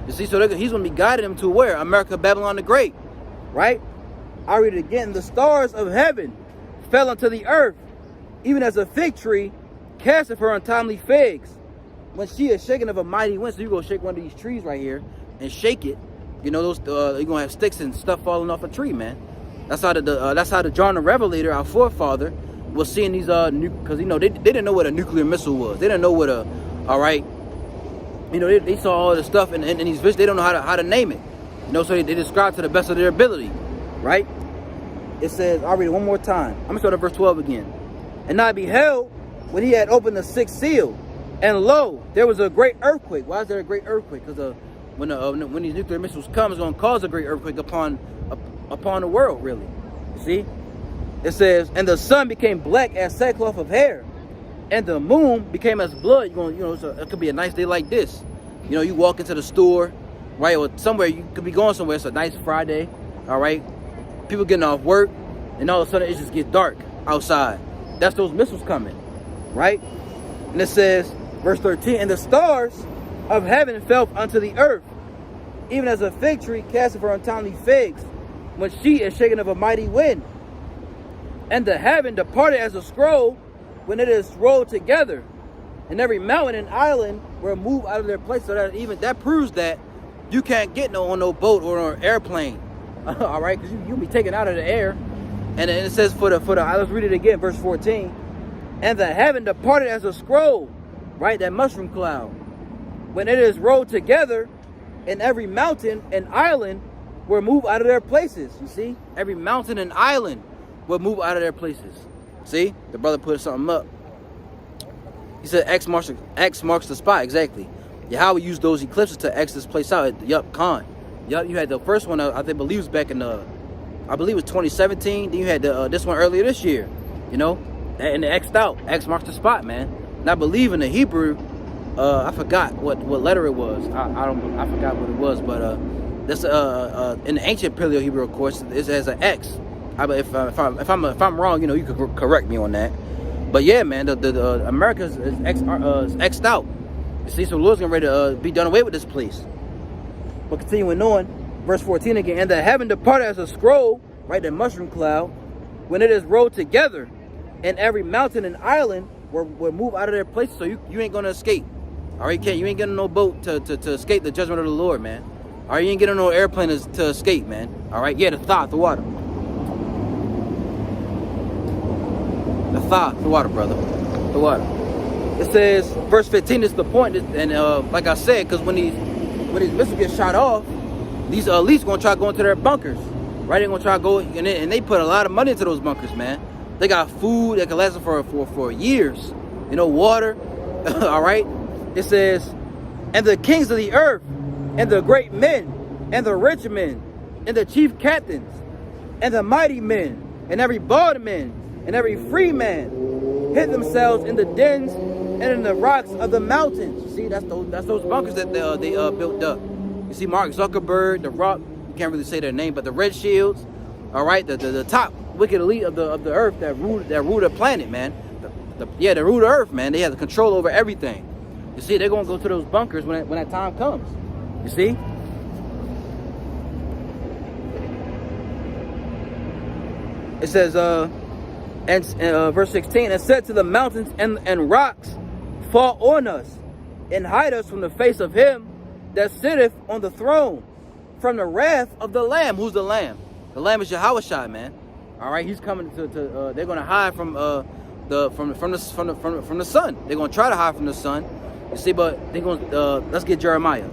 You see, so he's gonna be guiding them to where? America, Babylon the Great, right? I read it again. The stars of heaven fell unto the earth, even as a fig tree casteth her untimely figs, when she is shaken of a mighty wind. So you go shake one of these trees right here and shake it. You know, those you're gonna have sticks and stuff falling off a tree, man. That's how the John the Revelator, our forefather, was seeing these because you know they didn't know what a nuclear missile was. They didn't know what all right. You know, they saw all the stuff in these visions. They don't know how to name it. You know, so they describe to the best of their ability, right? It says, I'll read it one more time. I'm gonna start at verse 12 again. And I beheld when he had opened the sixth seal, and lo, there was a great earthquake. Why is there a great earthquake? Because when these nuclear missiles come, it's gonna cause a great earthquake upon the world, really. You see? It says, and the sun became black as sackcloth of hair, and the moon became as blood. So it could be a nice day like this. You know, you walk into the store, right, or somewhere, you could be going somewhere. It's a nice Friday, all right? People getting off work, and all of a sudden it just gets dark outside. That's those missiles coming, right? And it says, verse 13, and the stars of heaven fell unto the earth, even as a fig tree casteth her untimely figs, when she is shaken of a mighty wind. And the heaven departed as a scroll when it is rolled together, and every mountain and island were moved out of their place. So that proves that you can't get on no boat or on an airplane, all right? Because you'll be taken out of the air. And then it says let's read it again, verse 14. And the heaven departed as a scroll, right? That mushroom cloud, when it is rolled together, and every mountain and island were moved out of their places. You see, every mountain and island will move out of their places. See, the brother put something up. He said X marks the spot. Exactly. Yahweh used those eclipses to X this place out. Yup, Khan. Yup, you had the first one. I believe was back in I believe it was 2017. Then you had this one earlier this year. You know, and the X'd out. X marks the spot, man. And I believe in the Hebrew. I forgot what letter it was. I forgot what it was, but this in the ancient Paleo Hebrew, of course, it has an X. If I'm wrong, you know, you could correct me on that. But yeah, man, the America is X'd out. You see, so the Lord's getting ready to be done away with this place. But continuing on, verse 14 again, and the heaven departed as a scroll, right, the mushroom cloud, when it is rolled together, and every mountain and island will move out of their places. So you ain't gonna escape. All right, you ain't getting no boat to escape the judgment of the Lord, man. All right, you ain't getting no airplane to escape, man. All right, yeah, the water. The water, brother. The water. It says, verse 15 is the point, and like I said, because when these missiles get shot off, these elites gonna try to go into their bunkers, right? They're gonna try to go, and they put a lot of money into those bunkers, man. They got food that can last them for years. You know, water. All right. It says, and the kings of the earth, and the great men, and the rich men, and the chief captains, and the mighty men, and every bondman, and every free man hid themselves in the dens and in the rocks of the mountains. You see, that's those bunkers that they built up. You see, Mark Zuckerberg, the Rock, you can't really say their name, but the Red Shields, all right, the top wicked elite of the earth that rule the planet, man. They rule the earth, man. They have the control over everything. You see, they're gonna go to those bunkers when that time comes. You see. It says, verse 16, and said to the mountains and rocks, fall on us, and hide us from the face of him that sitteth on the throne, from the wrath of the Lamb. Who's the Lamb? The Lamb is Yahushua, man. All right, he's coming to they're gonna hide from the sun. They're gonna try to hide from the sun. You see, but they're gonna let's get Jeremiah.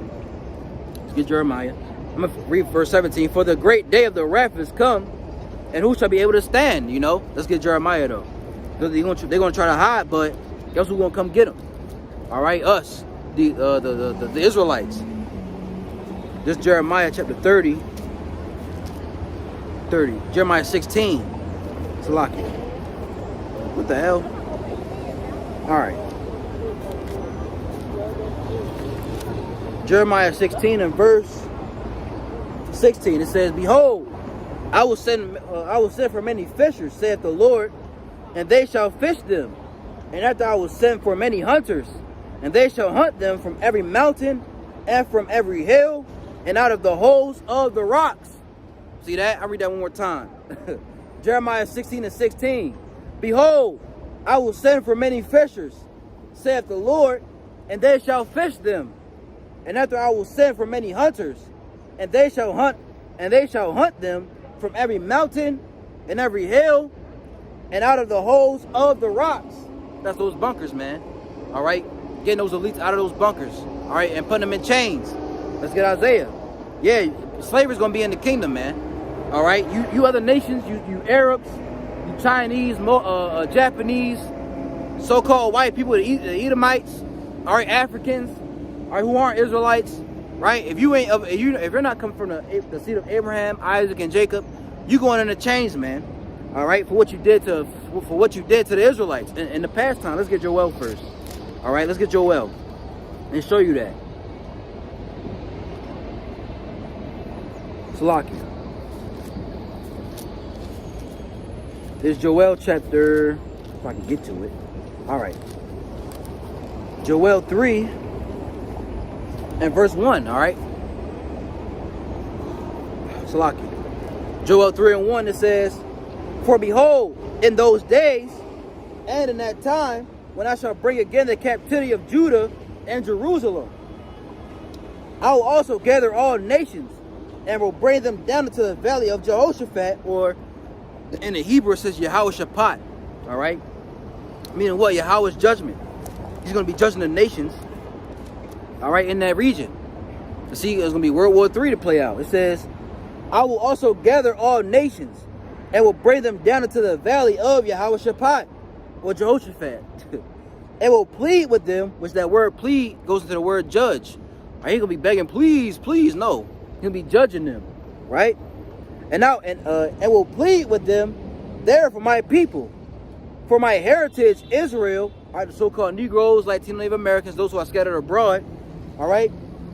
Let's get Jeremiah. I'm gonna read verse 17. For the great day of the wrath is come, and who shall be able to stand? You know, let's get Jeremiah though. They're gonna try to hide, but guess who's gonna come get them? All right, us, the Israelites. This Jeremiah chapter 30. Jeremiah 16. It's lucky. What the hell? All right. Jeremiah 16 and verse 16, it says, behold, I will send for many fishers, saith the Lord, and they shall fish them. And after I will send for many hunters, and they shall hunt them from every mountain and from every hill, and out of the holes of the rocks. See that? I'll read that one more time. Jeremiah 16:16. Behold, I will send for many fishers, saith the Lord, and they shall fish them. And after I will send for many hunters, and they shall hunt them from every mountain and every hill, and out of the holes of the rocks. That's those bunkers, man. All right? Getting those elites out of those bunkers. All right? And putting them in chains. Let's get Isaiah. Yeah, slavery's going to be in the kingdom, man. All right? You other nations, you Arabs, you Chinese, Japanese, so-called white people, the Edomites, all right, Africans, all right, who aren't Israelites, right? If you're not coming from the seed of Abraham, Isaac, and Jacob, you going in the chains, man. All right, for what you did to the Israelites in the past time. Let's get Joel first. All right, let's get Joel and show you that. Salakia. This Joel chapter, if I can get to it. All right. Joel 3 and verse 1, all right? Salakia. Joel 3 and 1, it says, for behold, in those days and in that time, when I shall bring again the captivity of Judah and Jerusalem, I will also gather all nations and will bring them down into the valley of Jehoshaphat, or in the Hebrew it says Yehoshaphat, all right? Meaning what? Yahweh's judgment. He's going to be judging the nations, all right, in that region. You see, there's going to be World War III to play out. It says, I will also gather all nations and will bring them down into the valley of Yehoshaphat, or Jehoshaphat, and will plead with them, which that word plead goes into the word judge. Right? He's going to be begging, please, please, no. He'll be judging them, right? And will plead with them there for my people, for my heritage, Israel, all right, the so-called Negroes, Latino Native Americans, those who are scattered abroad, all right,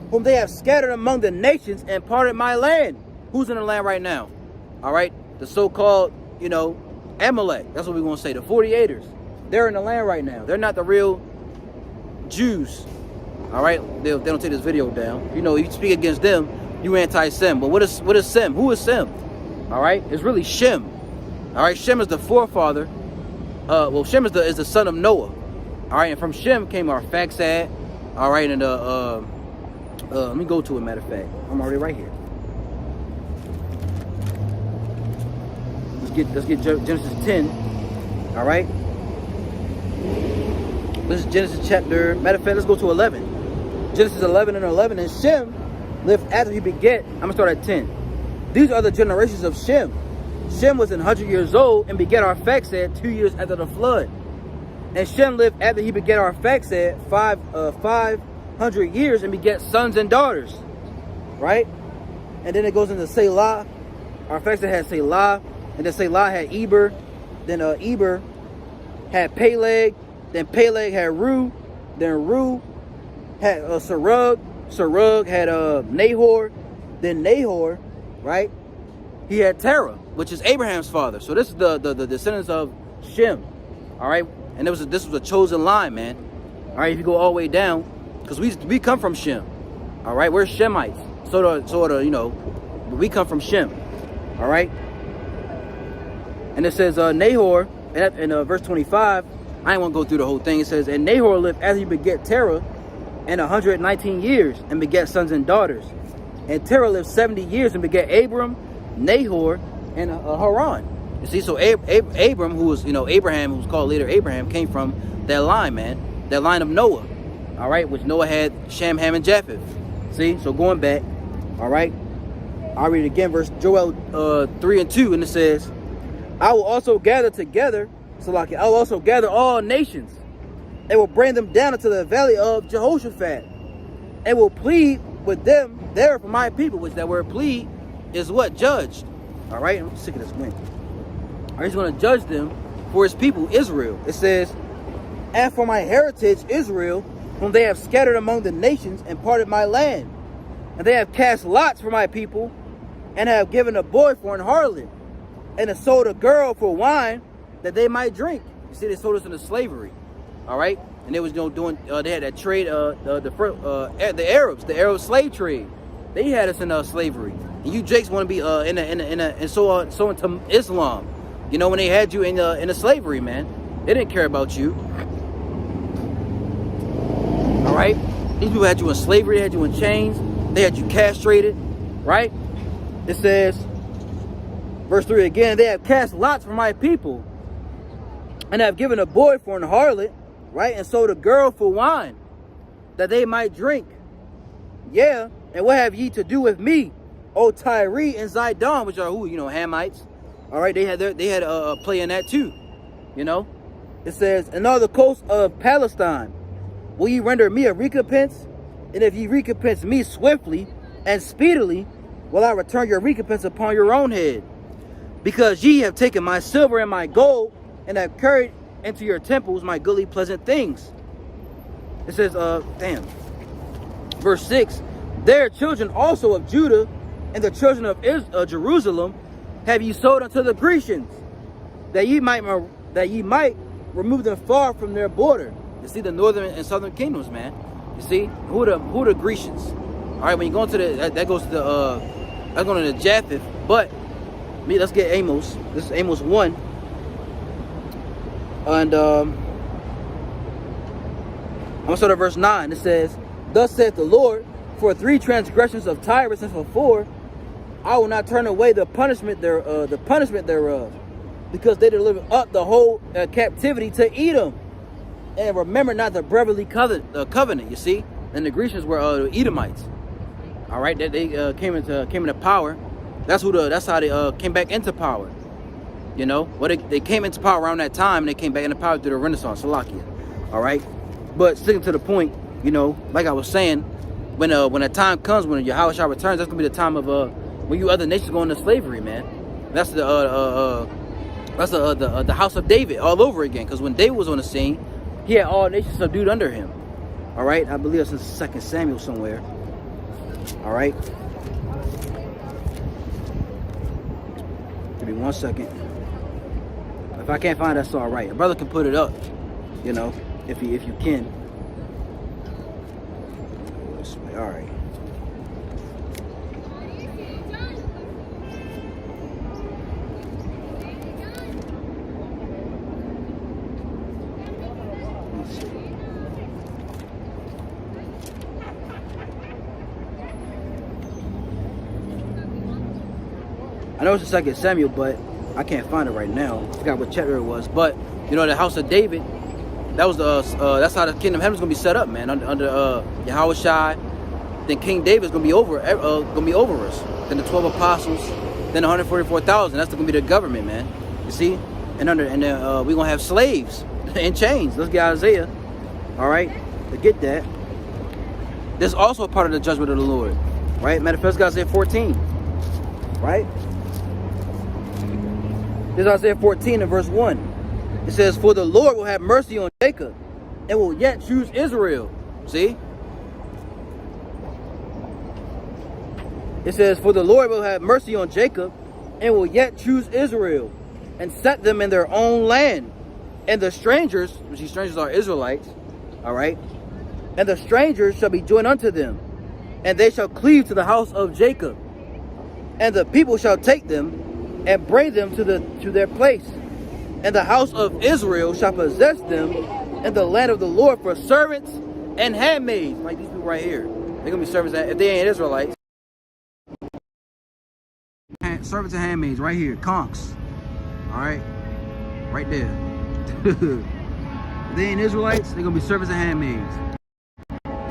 whom they have scattered among the nations and parted my land. Who's in the land right now? All right, the so-called, Amalek. That's what we're going to say, the 48ers. They're in the land right now. They're not the real Jews, all right? They don't take this video down. If you speak against them, you anti-Sem. But what is Sem? Who is Sem? All right, it's really Shem. All right, Shem is the forefather. Shem is the son of Noah. All right, and from Shem came our Arphaxad. All right, and let me go to it. Matter of fact, I'm already right here. Let's get Genesis 10. All right. This is Genesis chapter. Matter of fact, let's go to 11. Genesis 11 and 11. And Shem lived after he beget. I'm gonna start at 10. These are the generations of Shem. Shem was 100 years old and begat Arphaxad 2 years after the flood. And Shem lived after he begat Arphaxad 500 years and begat sons and daughters. Right? And then it goes into Selah. Arphaxad had Selah. And then Selah had Eber. Then Eber had Peleg. Then Peleg had Ru. Then Ru had Serug. Serug had Nahor. Then Nahor, right? He had Terah, which is Abraham's father. So this is the descendants of Shem. All right? And this was a chosen line, man. All right, if you go all the way down, because we come from Shem. All right, we're Shemites. We come from Shem. All right? And it says Nahor, in verse 25, I ain't want to go through the whole thing. It says, and Nahor lived as he beget Terah and 119 years and begat sons and daughters. And Terah lived 70 years and begat Abram, Nahor, and Haran. You see, so Abram, who was, Abraham, who's called later Abraham, came from that line, man. That line of Noah. All right, which Noah had Shem, Ham, and Japheth. See, so going back, all right. I'll read it again, verse Joel 3 and 2, and it says, I will also gather together, Salaki, I will also gather all nations, and will bring them down into the valley of Jehoshaphat, and will plead with them there for my people, which that word plead is what? Judged. All right, I'm sick of this wind. All right, he's going to judge them for his people, Israel. It says, and for my heritage, Israel, whom they have scattered among the nations and parted my land. And they have cast lots for my people, and have given a boy for an harlot, and have sold a girl for wine that they might drink. You see, they sold us into slavery. All right, and they was doing. They had that trade. The Arab slave trade. They had us in slavery, and you Jakes want to be so into Islam. You know, when they had you in a slavery, man, they didn't care about you. All right, these people had you in slavery. They had you in chains. They had you castrated. Right? It says, verse 3 again, they have cast lots for my people, and have given a boy for an harlot, right, and sold a girl for wine, that they might drink. Yeah, and what have ye to do with me, O Tyre and Zidon, which are who? You know, Hamites. All right, they had a play in that too. You know, it says, and all the coasts of Palestine, will ye render me a recompense? And if ye recompense me swiftly and speedily, will I return your recompense upon your own head? Because ye have taken my silver and my gold, and have carried into your temples my goodly pleasant things. It says, verse 6, their children also of Judah, and the children of Jerusalem, have ye sold unto the Grecians, that ye might remove them far from their border. You see the northern and southern kingdoms, man. You see who the Grecians. All right, when you go into that goes to that's going to the Japheth. But let's get Amos. This is Amos 1, and I'm gonna start at verse 9. It says, thus saith the Lord, for 3 transgressions of Tyrus and for 4, I will not turn away the punishment thereof, because they delivered up the whole captivity to Edom, and remember not the brotherly covenant. You see, and the Grecians were Edomites. All right, that they came into power. That's how they came back into power. You know, well, they came into power around that time, and they came back into power through the Renaissance, Salakia. All right, but sticking to the point, you know, like I was saying, when the time comes when Yahushua returns, that's gonna be the time of when you other nations go into slavery, man. That's the house of David all over again. Because when David was on the scene, he had all nations subdued under him. All right, I believe it's in 2 Samuel somewhere. All right, give me 1 second. If I can't find it, that's all right. A brother can put it up, you know, if you can. All right. I know it's the 2 Samuel, but I can't find it right now. I forgot what chapter it was. But you know, the house of David, that was that's how the kingdom of heaven is gonna be set up, man. Under Yahushua. Then King David's gonna be over us. Then the 12 apostles, then 144,000. That's gonna be the government, man. You see, and then we're gonna have slaves in chains. Let's get Isaiah. All right, to get that. This is also a part of the judgment of the Lord, right? Matter of fact, Isaiah 14, right? This is Isaiah 14 and verse 1. It says, for the Lord will have mercy on Jacob, and will yet choose Israel. See? It says, for the Lord will have mercy on Jacob, and will yet choose Israel, and set them in their own land. And the strangers, which these strangers are Israelites, all right? And the strangers shall be joined unto them, and they shall cleave to the house of Jacob. And the people shall take them, and bring them to their place. And the house of Israel shall possess them in the land of the Lord for servants and handmaids. Like these people right here. They're going to be servants, if they ain't Israelites. Servants and handmaids right here, conks. All right, right there. If they ain't Israelites, they're gonna be servants and handmaids.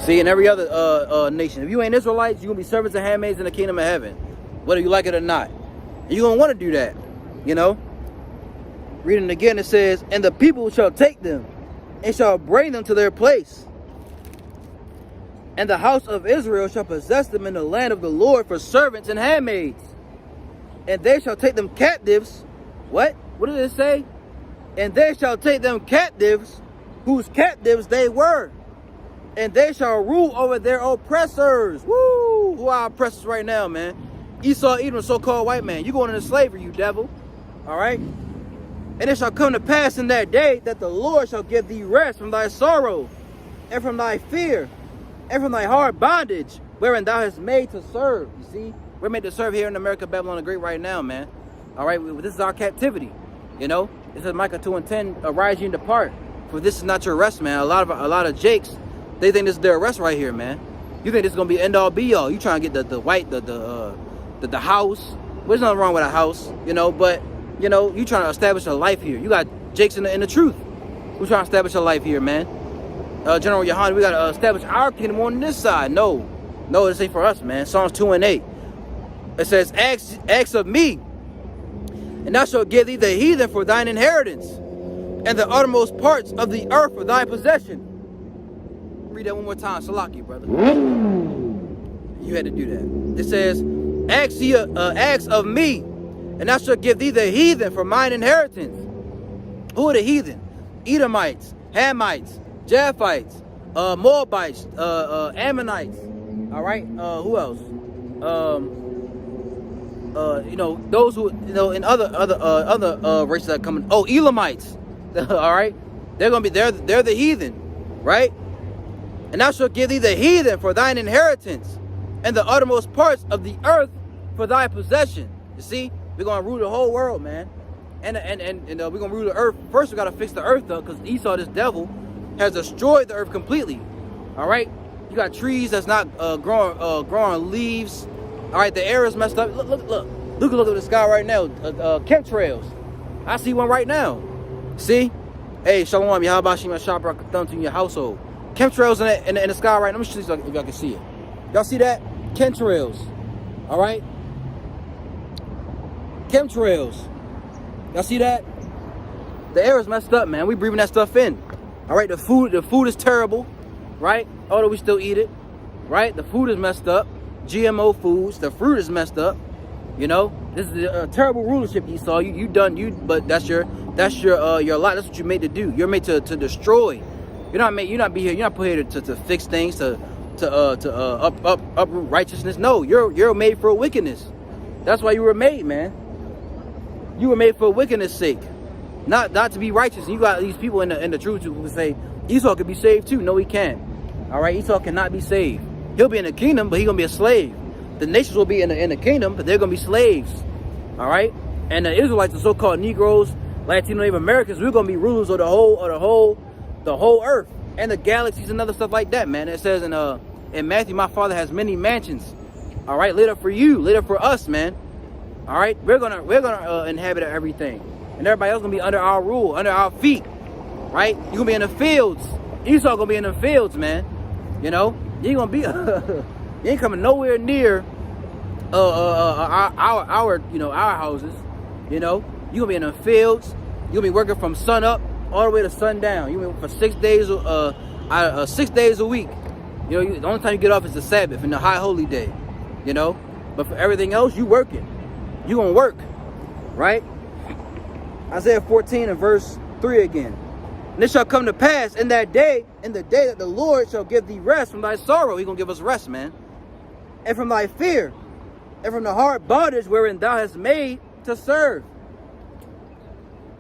See, in every other nation, if you ain't Israelites, you're gonna be servants and handmaids in the kingdom of heaven, whether you like it or not. And you're gonna want to do that, you know. Reading again, it says, and the people shall take them and shall bring them to their place. And the house of Israel shall possess them in the land of the Lord for servants and handmaids. And they shall take them captives. What? What did it say? And they shall take them captives, whose captives they were. And they shall rule over their oppressors. Woo! Who are our oppressors right now, man? Esau, Edom, so-called white man. You going into slavery, you devil. All right? And it shall come to pass in that day that the Lord shall give thee rest from thy sorrow, and from thy fear, and from thy hard bondage, wherein thou hast made to serve. You see? We're made to serve here in America, Babylon the Great right now, man. All right? This is our captivity. You know? It says Micah 2:10, arise ye and depart, for this is not your rest, man. A lot of Jakes, they think this is their rest right here, man. You think this is gonna be end all be all. You trying to get the house. There's nothing wrong with a house, you know, but you know, you trying to establish a life here. You got Jakes in the truth. We trying to establish a life here, man. General Yohanan, we gotta establish our kingdom on this side. No, this ain't for us, man. Psalms 2:8. It says, ask of me, and thou shalt give thee the heathen for thine inheritance, and the uttermost parts of the earth for thy possession. Read that one more time, Salaki, brother. You had to do that. It says, ask of me, and I shall give thee the heathen for mine inheritance. Who are the heathen? Edomites, Hamites, Japhites, Moabites, Ammonites. All right. Who else? You know, those who, you know, in other races that come in. Oh, Elamites. All right. They're the heathen, right? And I shall give thee the heathen for thine inheritance, and the uttermost parts of the earth for thy possession. You see, we're gonna rule the whole world, man, and we're gonna rule the earth. First, we gotta fix the earth up, because Esau, this devil, has destroyed the earth completely. All right, you got trees that's not growing leaves. All right, the air is messed up. Look at the sky right now. Chemtrails. I see one right now. See, hey, Shalom, Yahabashim, Shabrak, thumb to your household. Chemtrails in the sky right now. Let me show you if y'all can see it. Y'all see that? Chemtrails. All right? Chemtrails. Y'all see that? The air is messed up, man. We breathing that stuff in. All right? The food is terrible, right? Although we still eat it, right? The food is messed up. GMO foods. The fruit is messed up. You know, this is a terrible rulership, Esau. But that's your lot. That's what you're made to do. You're made to destroy. You're not put here to fix things, to uproot righteousness. No, you're made for wickedness. That's why you were made, man. You were made for wickedness' sake, not to be righteous. And you got these people in the truth who say Esau could be saved too. No, he can't. All right, Esau cannot be saved. He'll be in the kingdom, but he's gonna be a slave. The nations will be in the kingdom, but they're gonna be slaves. All right, and the Israelites, the so-called Negroes, Latino, Native Americans, we're gonna be rulers of the whole earth and the galaxies and other stuff like that, man. It says in Matthew, my Father has many mansions. All right, laid up for you, laid up for us, man. All right, we're gonna inhabit everything, and everybody else gonna be under our rule, under our feet. Right? You gonna be in the fields. Esau gonna be in the fields, man. You know, you ain't gonna be you ain't coming nowhere near our houses. You know, you gonna be in the fields. You gonna be working from sun up all the way to sundown. You for 6 days, 6 days a week. You know, the only time you get off is the Sabbath and the high holy day. You know, but for everything else, you working. You gonna work, right? Isaiah 14 and verse 3 again. And it shall come to pass in the day that the Lord shall give thee rest from thy sorrow. He gonna give us rest, man, and from thy fear, and from the hard bondage wherein thou hast made to serve.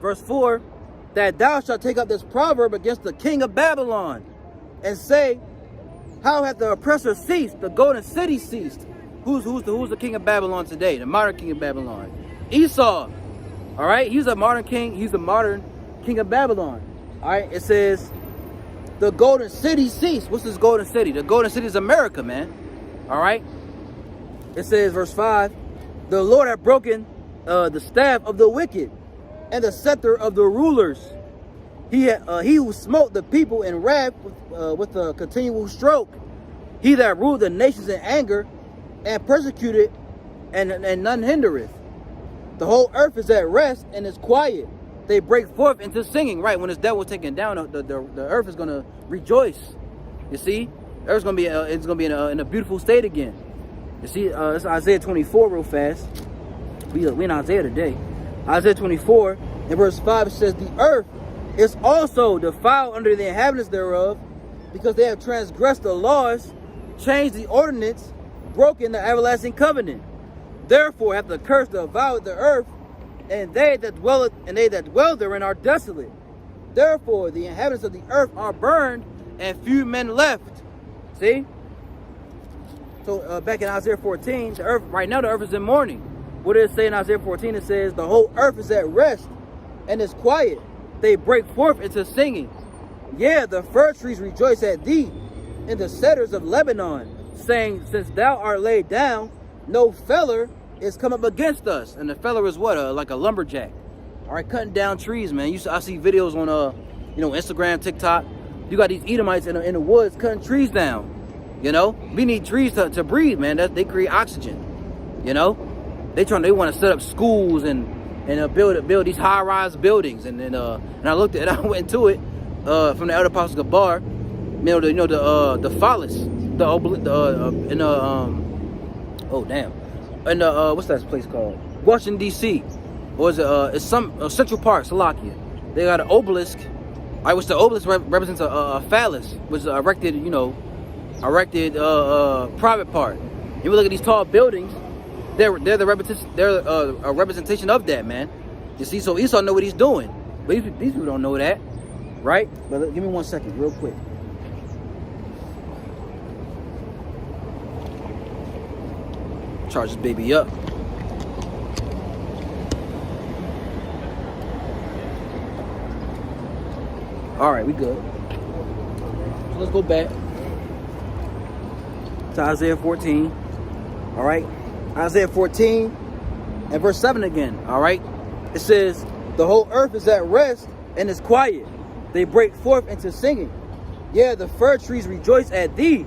Verse 4, that thou shalt take up this proverb against the king of Babylon, and say, how hath the oppressor ceased? The golden city ceased. Who's the king of Babylon today? The modern king of Babylon, Esau. All right, he's a modern king. He's the modern king of Babylon. All right, it says the golden city ceased. What's this golden city? The golden city is America, man. All right. It says, verse 5, the Lord hath broken the staff of the wicked, and the scepter of the rulers. He who smote the people in wrath with a continual stroke. He that ruled the nations in anger, and persecuted, and none hindereth. The whole earth is at rest and is quiet. They break forth into singing. Right, when this devil is taken down, the earth is gonna rejoice. You see, the earth's gonna be in a beautiful state again. You see, it's Isaiah 24 real fast. We in Isaiah today. Isaiah 24 in verse 5, it says, the earth is also defiled under the inhabitants thereof, because they have transgressed the laws, changed the ordinance, broken the everlasting covenant. Therefore hath the curse devoured the earth, and they that dwell therein are desolate. Therefore the inhabitants of the earth are burned, and few men left. See? So back in Isaiah 14, the earth right now, the earth is in mourning. What does it say in Isaiah 14? It says the whole earth is at rest and is quiet. They break forth into singing. Yeah, the fir trees rejoice at thee, and the cedars of Lebanon, saying, since thou art laid down, no feller is come up against us. And the feller is what? Like a lumberjack. All right, cutting down trees, man. I see videos on Instagram, TikTok. You got these Edomites in the woods cutting trees down. You know, we need trees to breathe, man. They create oxygen. You know, they want to set up schools and build these high-rise buildings. And I looked at it, I went into it from the Elder Apostle Gabar. The phallus, what's that place called? Washington D.C. Or is it? It's some Central Park, Salakia. They got an obelisk. I wish the obelisk represents a phallus, which is erected private part. You look at these tall buildings; they're a representation of that, man. You see, so Esau know what he's doing, but these people don't know that, right? But give me 1 second, real quick. Charge this baby up. All right, we good. So let's go back to Isaiah 14. All right, Isaiah 14 and verse 7 again. All right, it says the whole earth is at rest and is quiet. They break forth into singing. Yeah, the fir trees rejoice at thee,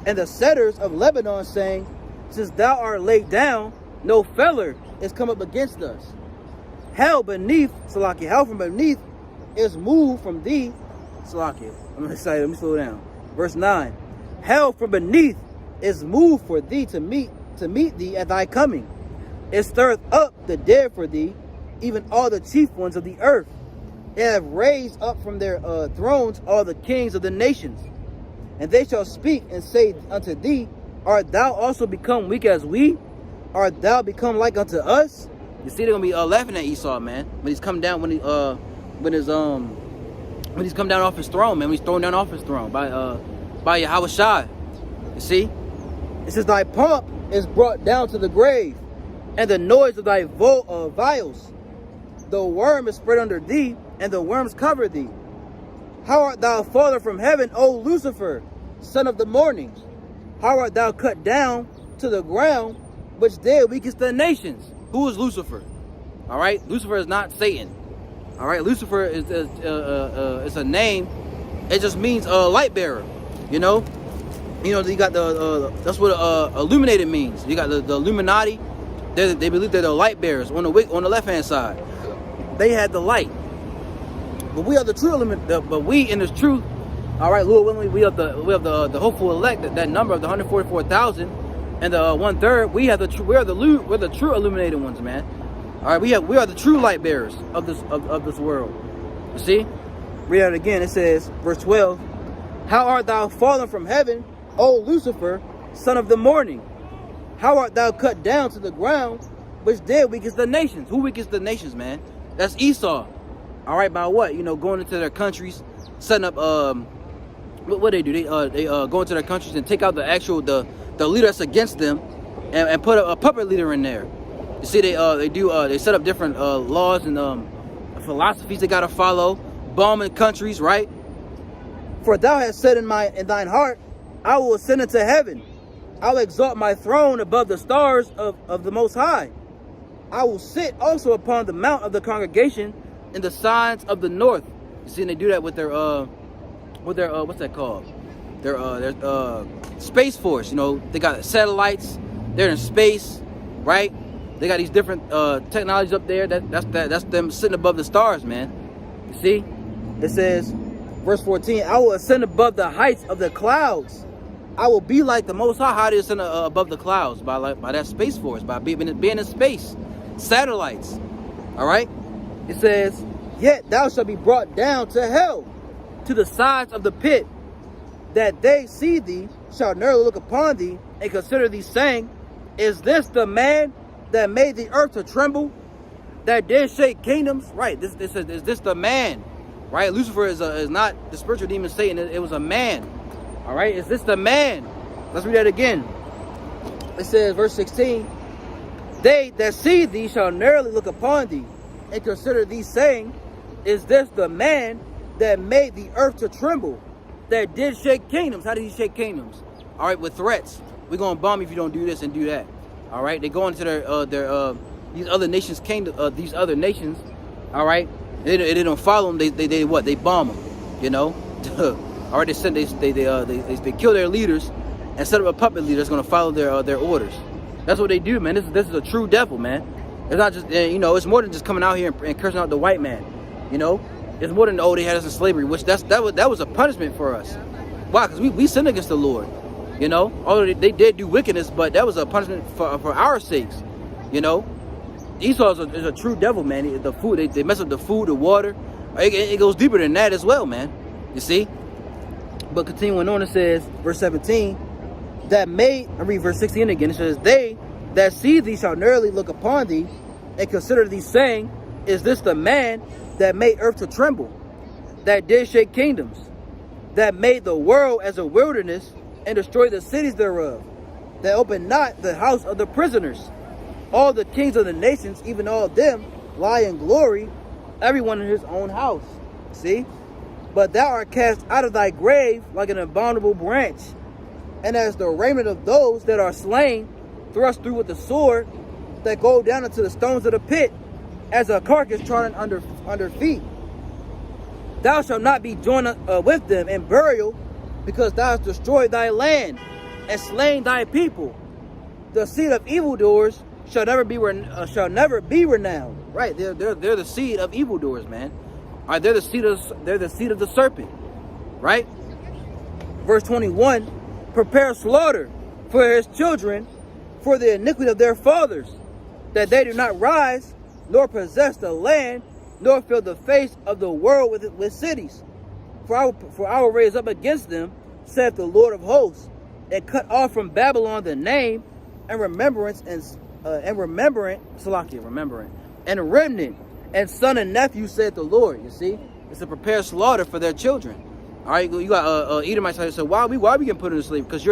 and the cedars of Lebanon, saying, since thou art laid down, no feller is come up against us. Hell from beneath is moved from thee. Salakia. I'm excited. Let me slow down. Verse 9. Hell from beneath is moved for thee to meet thee at thy coming. It stirreth up the dead for thee, even all the chief ones of the earth. It have raised up from their thrones all the kings of the nations. And they shall speak and say unto thee, art thou also become weak as we? Art thou become like unto us? You see, they're gonna be laughing at Esau, man, when he's come down, when he's come down off his throne, man. When he's thrown down off his throne by Yahweh Shai. You see, it says thy pomp is brought down to the grave, and the noise of thy vials. The worm is spread under thee, and the worms cover thee. How art thou fallen from heaven, O Lucifer, son of the morning? How art thou cut down to the ground, which did weakest the nations? Who is Lucifer? All right, Lucifer is not Satan. All right, Lucifer is a name. It just means light bearer. You know, you got that's what illuminated means. You got the Illuminati. They believe they're the light bearers on the left hand side. They had the light, but we are the true but we in this truth. All right, Lord willing, we have the hopeful elect. That number of the 144,000 and the 1/3. We're the true illuminated ones, man. All right, we are the true light bearers of this world. You see, read it again. It says, verse 12. How art thou fallen from heaven, O Lucifer, son of the morning? How art thou cut down to the ground, which did weakest the nations? Who weakest the nations, man? That's Esau. All right, by what? Going into their countries, setting up. What they do? They go into their countries and take out the leader that's against them, and put a puppet leader in there. You see, they set up different laws and philosophies they gotta follow, bombing countries, right? For thou hast said in thine heart, I will ascend into heaven. I will exalt my throne above the stars of the Most High. I will sit also upon the mount of the congregation in the sides of the north. You see, and they do that with their what's that called? Their space force. They got satellites. They're in space, right? They got these different technologies up there. That's them sitting above the stars, man. You see, it says, verse 14. I will ascend above the heights of the clouds. I will be like the Most High. How do you ascend above the clouds? By that space force, by being in space, satellites. All right. It says, yet thou shalt be brought down to hell, to the sides of the pit, that they see thee shall never look upon thee and consider thee, saying, is this the man that made the earth to tremble, that did shake kingdoms. Right, is this the man? Right, Lucifer is not the spiritual demon Satan. It was a man. All right, is this the man? Let's read that again. It says, verse 16, they that see thee shall narrowly look upon thee, and consider thee, saying, is this the man that made the earth to tremble, that did shake kingdoms? How did he shake kingdoms? All right, with threats. We're gonna bomb you if you don't do this and do that. All right, they go into their these other nations these other nations. All right, they don't follow them. They what? They bomb them. You know. All right, they kill their leaders and set up a puppet leader that's gonna follow their orders. That's what they do, man. This is a true devil, man. It's not just it's more than just coming out here and cursing out the white man. You know, it's more than they had us in slavery, which that was a punishment for us. Why? Because we sinned against the Lord. You know, although they did do wickedness, but that was a punishment for our sakes. You know, Esau is a true devil, man. The food, they mess up the food, the water. It goes deeper than that as well, man. You see? But continuing on, it says, verse 17, I read verse 16 again. It says, they that see thee shall narrowly look upon thee, and consider thee, saying, is this the man that made earth to tremble, that did shake kingdoms, that made the world as a wilderness, and destroyed the cities thereof, that opened not the house of the prisoners? All the kings of the nations, even all of them, lie in glory, everyone in his own house. See? But thou art cast out of thy grave like an abominable branch, and as the raiment of those that are slain, thrust through with the sword, that go down into the stones of the pit, as a carcass trodden under feet. Thou shalt not be joined with them in burial, because thou hast destroyed thy land and slain thy people. The seed of evildoers shall never be renowned. Right? They're the seed of evildoers, man. All right, they're the seed of the serpent. Right? Verse 21, prepare slaughter for his children, for the iniquity of their fathers, that they do not rise, nor possess the land, nor fill the face of the world with cities. For I will raise up against them, saith the Lord of hosts, and cut off from Babylon the name and remembrance and remembrant, and remnant, and son and nephew, saith the Lord. You see, it's a prepared slaughter for their children. All right, you got Edomites who say, why we getting put in sleep? Because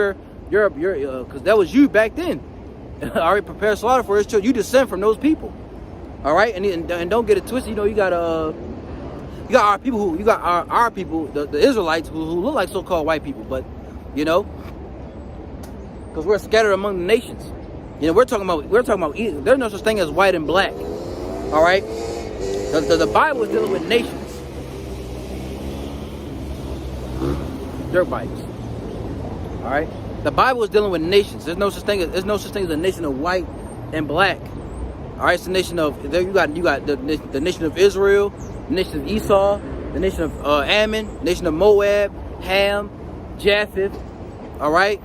because that was you back then. All right, prepare slaughter for his children. You descend from those people. All right, and don't get it twisted. You know, you got our people our people, the Israelites who look like so-called white people, but because we're scattered among the nations. We're talking about there's no such thing as white and black. All right, the Bible is dealing with nations. Dirt bikes. All right, the Bible is dealing with nations. There's no such thing as a nation of white and black. All right, it's the nation of you got the nation of Israel, the nation of Esau, the nation of Ammon, the nation of Moab, Ham, Japheth. All right,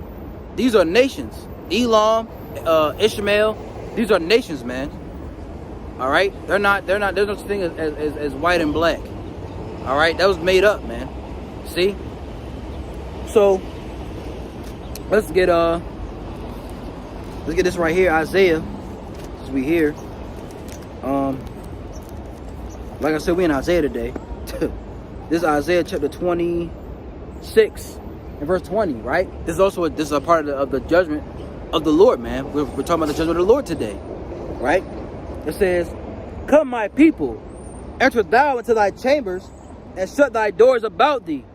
these are nations. Elam, Ishmael. These are nations, man. All right, they're not. There's no such thing as white and black. All right, that was made up, man. See. So let's get this right here, Isaiah. As we here. Like I said, we in Isaiah today. This is Isaiah chapter 26 and verse 20, right? This is a part of the judgment of the Lord, man. We're talking about the judgment of the Lord today, right? It says, come, my people, enter thou into thy chambers, and shut thy doors about thee.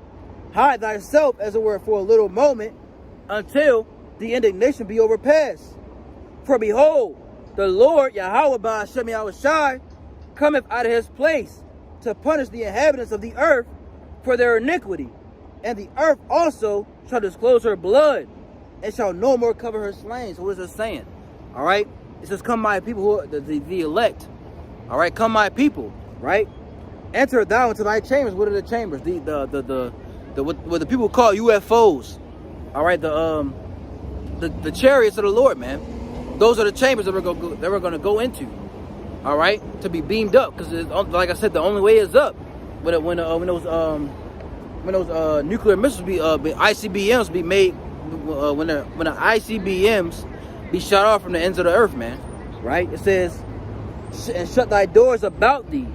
Hide thyself, as it were, for a little moment, until the indignation be overpassed. For behold, the Lord Yahweh Ba'ashem Yahushai cometh out of his place to punish the inhabitants of the earth for their iniquity. And the earth also shall disclose her blood, and shall no more cover her slain. So what is it saying? All right, it says, come, my people, who are the elect. All right, come, my people. Right, enter thou into thy chambers. What are the chambers? What the people call UFOs. All right, the chariots of the Lord, man. Those are the chambers that we're going to go into. All right, to be beamed up, because like I said, the only way is up. When those nuclear missiles ICBMs be made, when the ICBMs be shot off from the ends of the earth, man. right? It says, and shut thy doors about thee,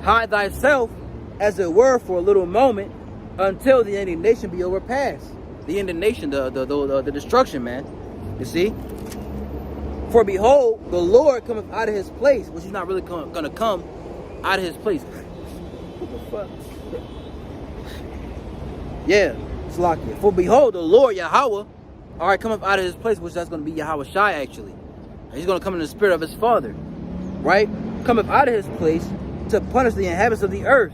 hide thyself as it were for a little moment, until the indignation be overpassed. The indignation, the destruction, man. You see? For behold, the Lord cometh out of his place, which he's not really gonna come out of his place. What the fuck? Yeah, it's like it. For behold, the Lord Yahweh, all right, cometh out of his place, which that's gonna be Yahweh Shai actually. He's gonna come in the spirit of his Father, right? Cometh out of his place to punish the inhabitants of the earth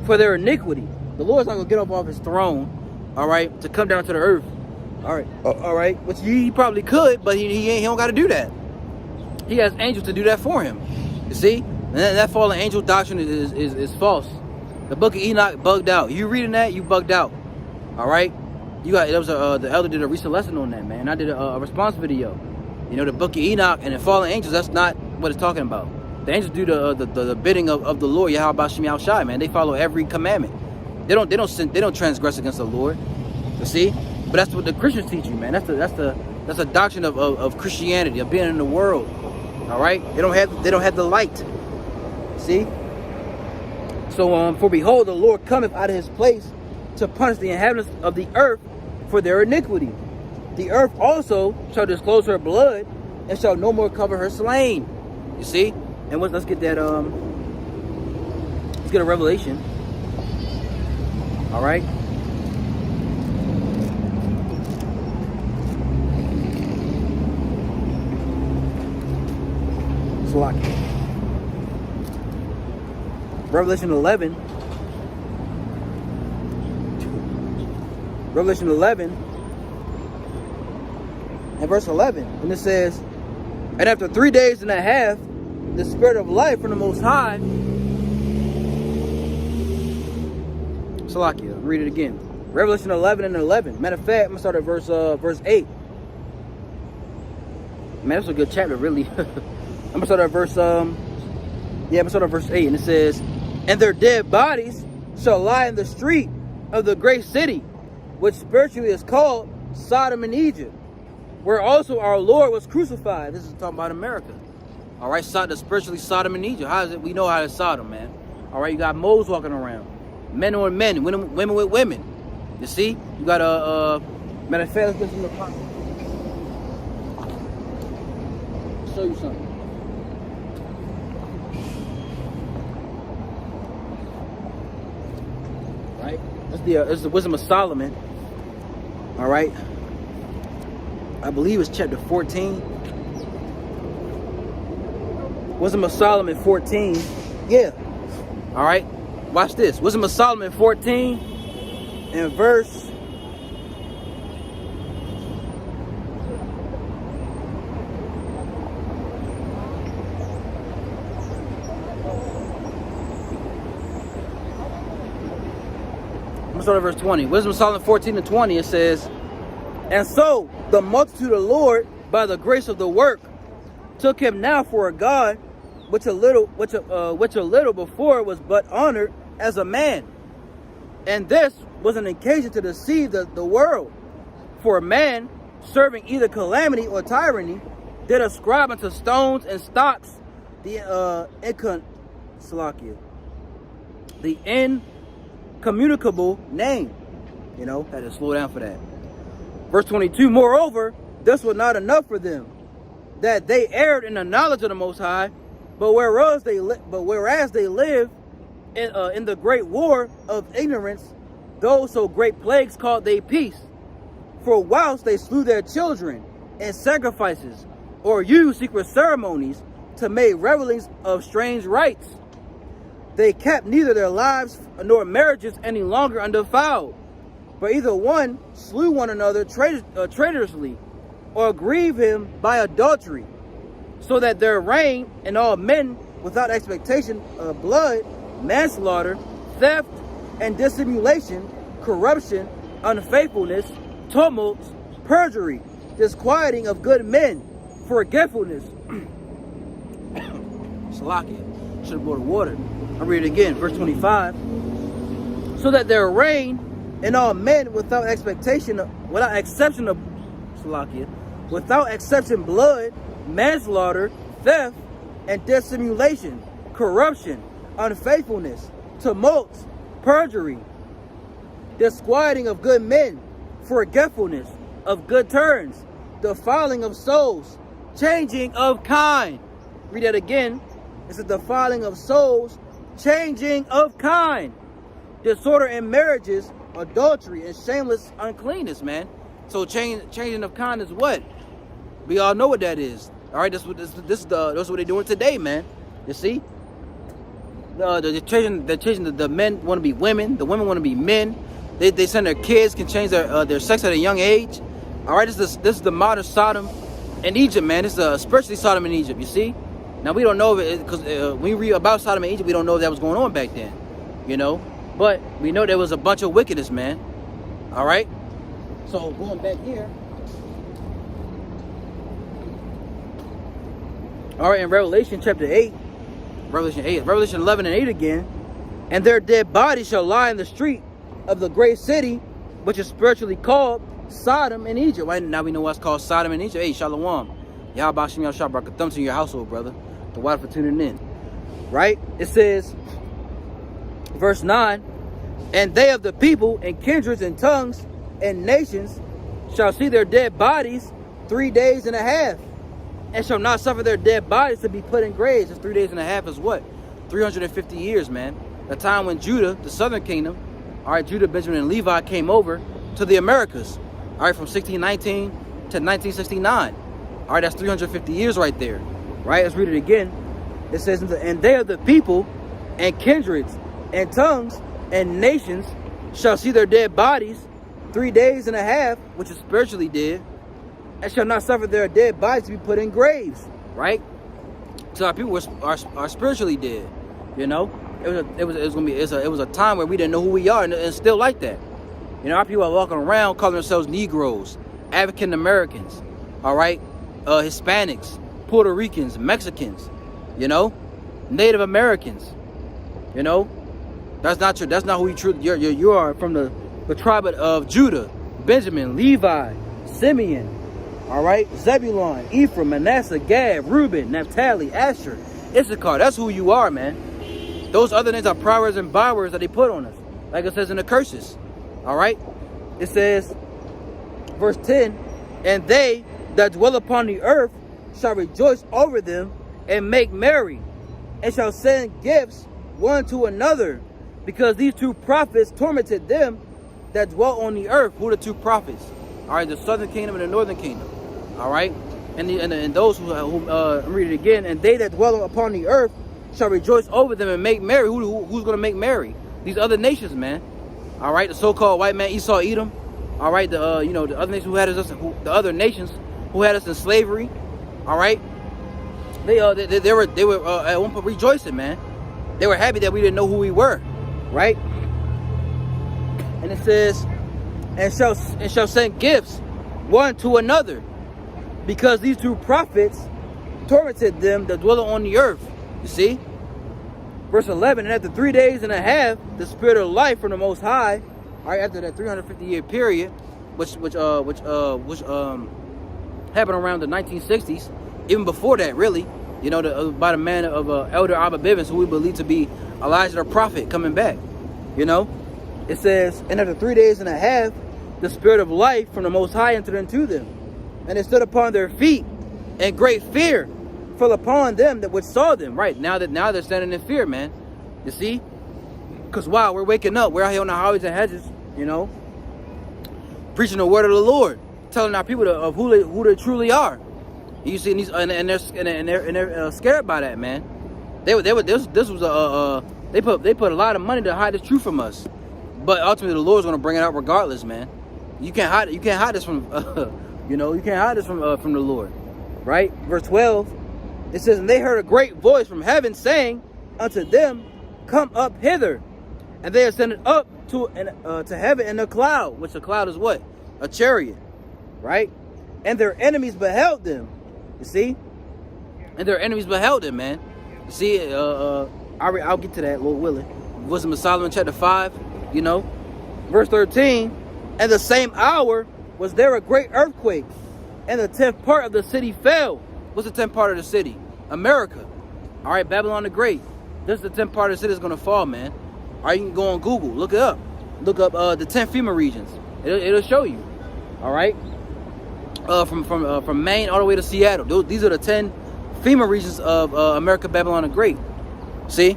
for their iniquity. The Lord's not gonna get up off his throne, all right, to come down to the earth. All right, which he probably could, but he don't got to do that. He has angels to do that for him. You see, and that fallen angel doctrine is false. The book of Enoch bugged out. You reading that, you bugged out. All right, you got the elder did a recent lesson on that, man. I did a response video. You know, the book of Enoch and the fallen angels. That's not what it's talking about. The angels do the bidding of the Lord Yahweh Shem Yahushai, man. They follow every commandment. They don't sin, they don't transgress against the Lord. You see. But that's what the Christians teach you, man. That's a doctrine of Christianity, of being in the world. All right, they don't have the light. See. So for behold, the Lord cometh out of his place to punish the inhabitants of the earth for their iniquity. The earth also shall disclose her blood and shall no more cover her slain. You see. And let's get that. Let's get a revelation. All right. Revelation 11 and verse 11, and it says, and after 3 days and a half the spirit of life from the Most High, Salakia, read it again. Revelation 11 and 11. Matter of fact, I'm gonna start at verse 8. Man, that's a good chapter, really. I'm gonna start at verse 8, and it says, and their dead bodies shall lie in the street of the great city, which spiritually is called Sodom and Egypt, where also our Lord was crucified. This is talking about America. All right, spiritually Sodom and Egypt. How is it? We know how it's Sodom, man. All right, you got moles walking around, men on men, women with women. You see, you got matter of fact, let's get some of the pocket. Show you something. Right? That's the Wisdom of Solomon. All right. I believe it's chapter 14. Wisdom of Solomon 14. Yeah. All right. Watch this. Wisdom of Solomon 14 and verse. Start at verse 20. Wisdom of Solomon 14 and 20. It says, and so the multitude of the Lord, by the grace of the work, took him now for a God, which a little before was but honored as a man. And this was an occasion to deceive the world. For a man, serving either calamity or tyranny, did ascribe unto stones and stocks the incommunicable name. You know, had to slow down for that. Verse 22, moreover, this was not enough for them, that they erred in the knowledge of the Most High, but whereas they live in the great war of ignorance, those so great plagues called they peace. For whilst they slew their children in sacrifices, or used secret ceremonies to make revelings of strange rites, they kept neither their lives nor marriages any longer undefiled, but either one slew one another traitorously, or grieved him by adultery, so that there reigned in all men without expectation of blood, manslaughter, theft, and dissimulation, corruption, unfaithfulness, tumults, perjury, disquieting of good men, forgetfulness. Salakia. Should have brought water. I'll read it again. Verse 25. So that there reigned in all men without exception of Salakia, without exception blood, manslaughter, theft and dissimulation, corruption, unfaithfulness, tumults, perjury, disquieting of good men, forgetfulness of good turns, defiling of souls, changing of kind. Read that again. It's a defiling of souls, changing of kind, disorder in marriages, adultery, and shameless uncleanness, man. So changing of kind is what? We all know what that is. All right, that's what they're doing today, man. You see, they're changing. The men want to be women. The women want to be men. They send their kids can change their sex at a young age. All right, this is the modern Sodom in Egypt, man. This is spiritually Sodom in Egypt. You see, now we don't know if it because when we read about Sodom in Egypt, we don't know if that was going on back then, you know. But we know there was a bunch of wickedness, man. All right. So going back here. All right, in Revelation chapter 8, Revelation 11 and 8 again. And their dead bodies shall lie in the street of the great city, which is spiritually called Sodom in Egypt. Right now we know what's called Sodom in Egypt. Hey, Shalom. Yahweh Shem Yahshua Barak thumbs in your household, brother. The water for tuning in. Right? It says, verse 9, and they of the people and kindreds and tongues and nations shall see their dead bodies 3 days and a half, and shall not suffer their dead bodies to be put in graves. It's 3 days and a half is what? 350 years, man. The time when Judah, the southern kingdom, all right, Judah, Benjamin, and Levi came over to the Americas, all right, from 1619 to 1969. All right, that's 350 years right there, right? Let's read it again. It says, and they of the people and kindreds and tongues and nations shall see their dead bodies 3 days and a half, which is spiritually dead, and shall not suffer their dead bodies to be put in graves, right? So our people are spiritually dead, you know. It was a time where we didn't know who we are, and it's still like that. You know, our people are walking around calling themselves Negroes, African Americans, all right, Hispanics, Puerto Ricans, Mexicans, you know, Native Americans, you know. That's not true. That's not who you are from the tribe of Judah, Benjamin, Levi, Simeon, all right, Zebulun, Ephraim, Manasseh, Gad, Reuben, Naphtali, Asher, Issachar. That's who you are, man. Those other names are prowers and byword that they put on us, like it says in the curses. All right, it says, verse 10, and they that dwell upon the earth shall rejoice over them and make merry, and shall send gifts one to another, because these two prophets tormented them that dwell on the earth. Who are the two prophets? All right, the southern kingdom and the northern kingdom. All right, and those who read it again. And they that dwell upon the earth shall rejoice over them and make merry. Who's going to make merry? These other nations, man. All right, the so-called white man Esau, Edom. All right, the other nations who had us, the other nations who had us in slavery. All right, they were at one point rejoicing, man. They were happy that we didn't know who we were, right? And it says, and shall send gifts one to another, because these two prophets tormented them that dwell on the earth. You see, verse 11. And after 3 days and a half, the spirit of life from the Most High. All right, after that 350-year period, which happened around the 1960s, even before that, really. You know, by the man of Elder Abba Bivens, who we believe to be Elijah the prophet coming back. You know, it says, and after 3 days and a half, the spirit of life from the Most High entered into them, and they stood upon their feet, and great fear fell upon them that which saw them. Right now they're standing in fear, man. You see, because wow, we're waking up. We're out here on the highways and hedges, you know, preaching the word of the Lord, telling our people of who they truly are. You see, these and they're scared by that, man. They put a lot of money to hide the truth from us, but ultimately the Lord's going to bring it out regardless, man. You can't hide it. You can't hide this from you know, you can't hide this from the Lord, right? Verse 12, it says, and they heard a great voice from heaven saying unto them, come up hither. And they ascended up to heaven in a cloud, which a cloud is what? A chariot, right? And their enemies beheld them. You see? And their enemies beheld them, man. You see, I'll get to that, Lord willing. Wisdom of Solomon chapter 5, you know. Verse 13, and the same hour was there a great earthquake, and the 10th part of the city fell. What's the 10th part of the city? America. All right, Babylon the Great. This is the 10th part of the city that's going to fall, man. All right, you can go on Google, look it up. Look up the 10 FEMA regions. It'll show you. All right, from Maine all the way to Seattle. These are the 10 FEMA regions of America, Babylon the Great. See?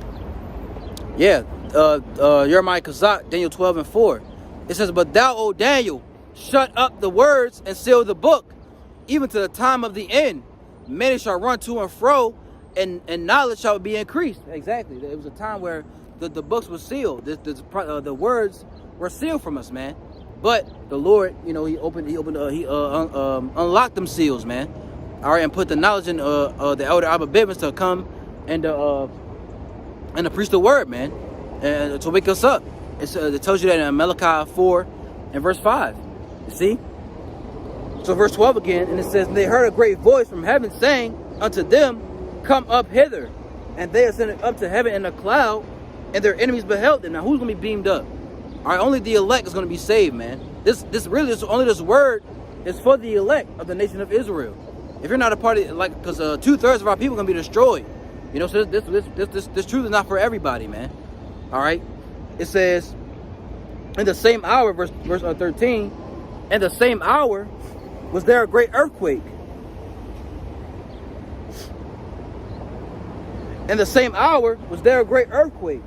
Yeah. Jeremiah Kazak, Daniel 12:4. It says, "But thou, O Daniel, shut up the words and seal the book, even to the time of the end. Many shall run to and fro, and knowledge shall be increased." Exactly. It was a time where the books were sealed. The words were sealed from us, man. But the Lord, he unlocked them seals, man. All right, and put the knowledge in the elder Abba Bibbins to come and to preach the word, man, and to wake us up. It tells you that in Malachi 4 and verse 5. You see? So verse 12 again, and it says, "They heard a great voice from heaven saying unto them, Come up hither. And they ascended up to heaven in a cloud, and their enemies beheld them." Now, who's going to be beamed up? All right, only the elect is going to be saved, man. This word is for the elect of the nation of Israel. If you're not a part of, because 2/3 of our people are going to be destroyed. So this truth is not for everybody, man. All right. It says, in the same hour, verse 13, "In the same hour was there a great earthquake. In the same hour was there a great earthquake,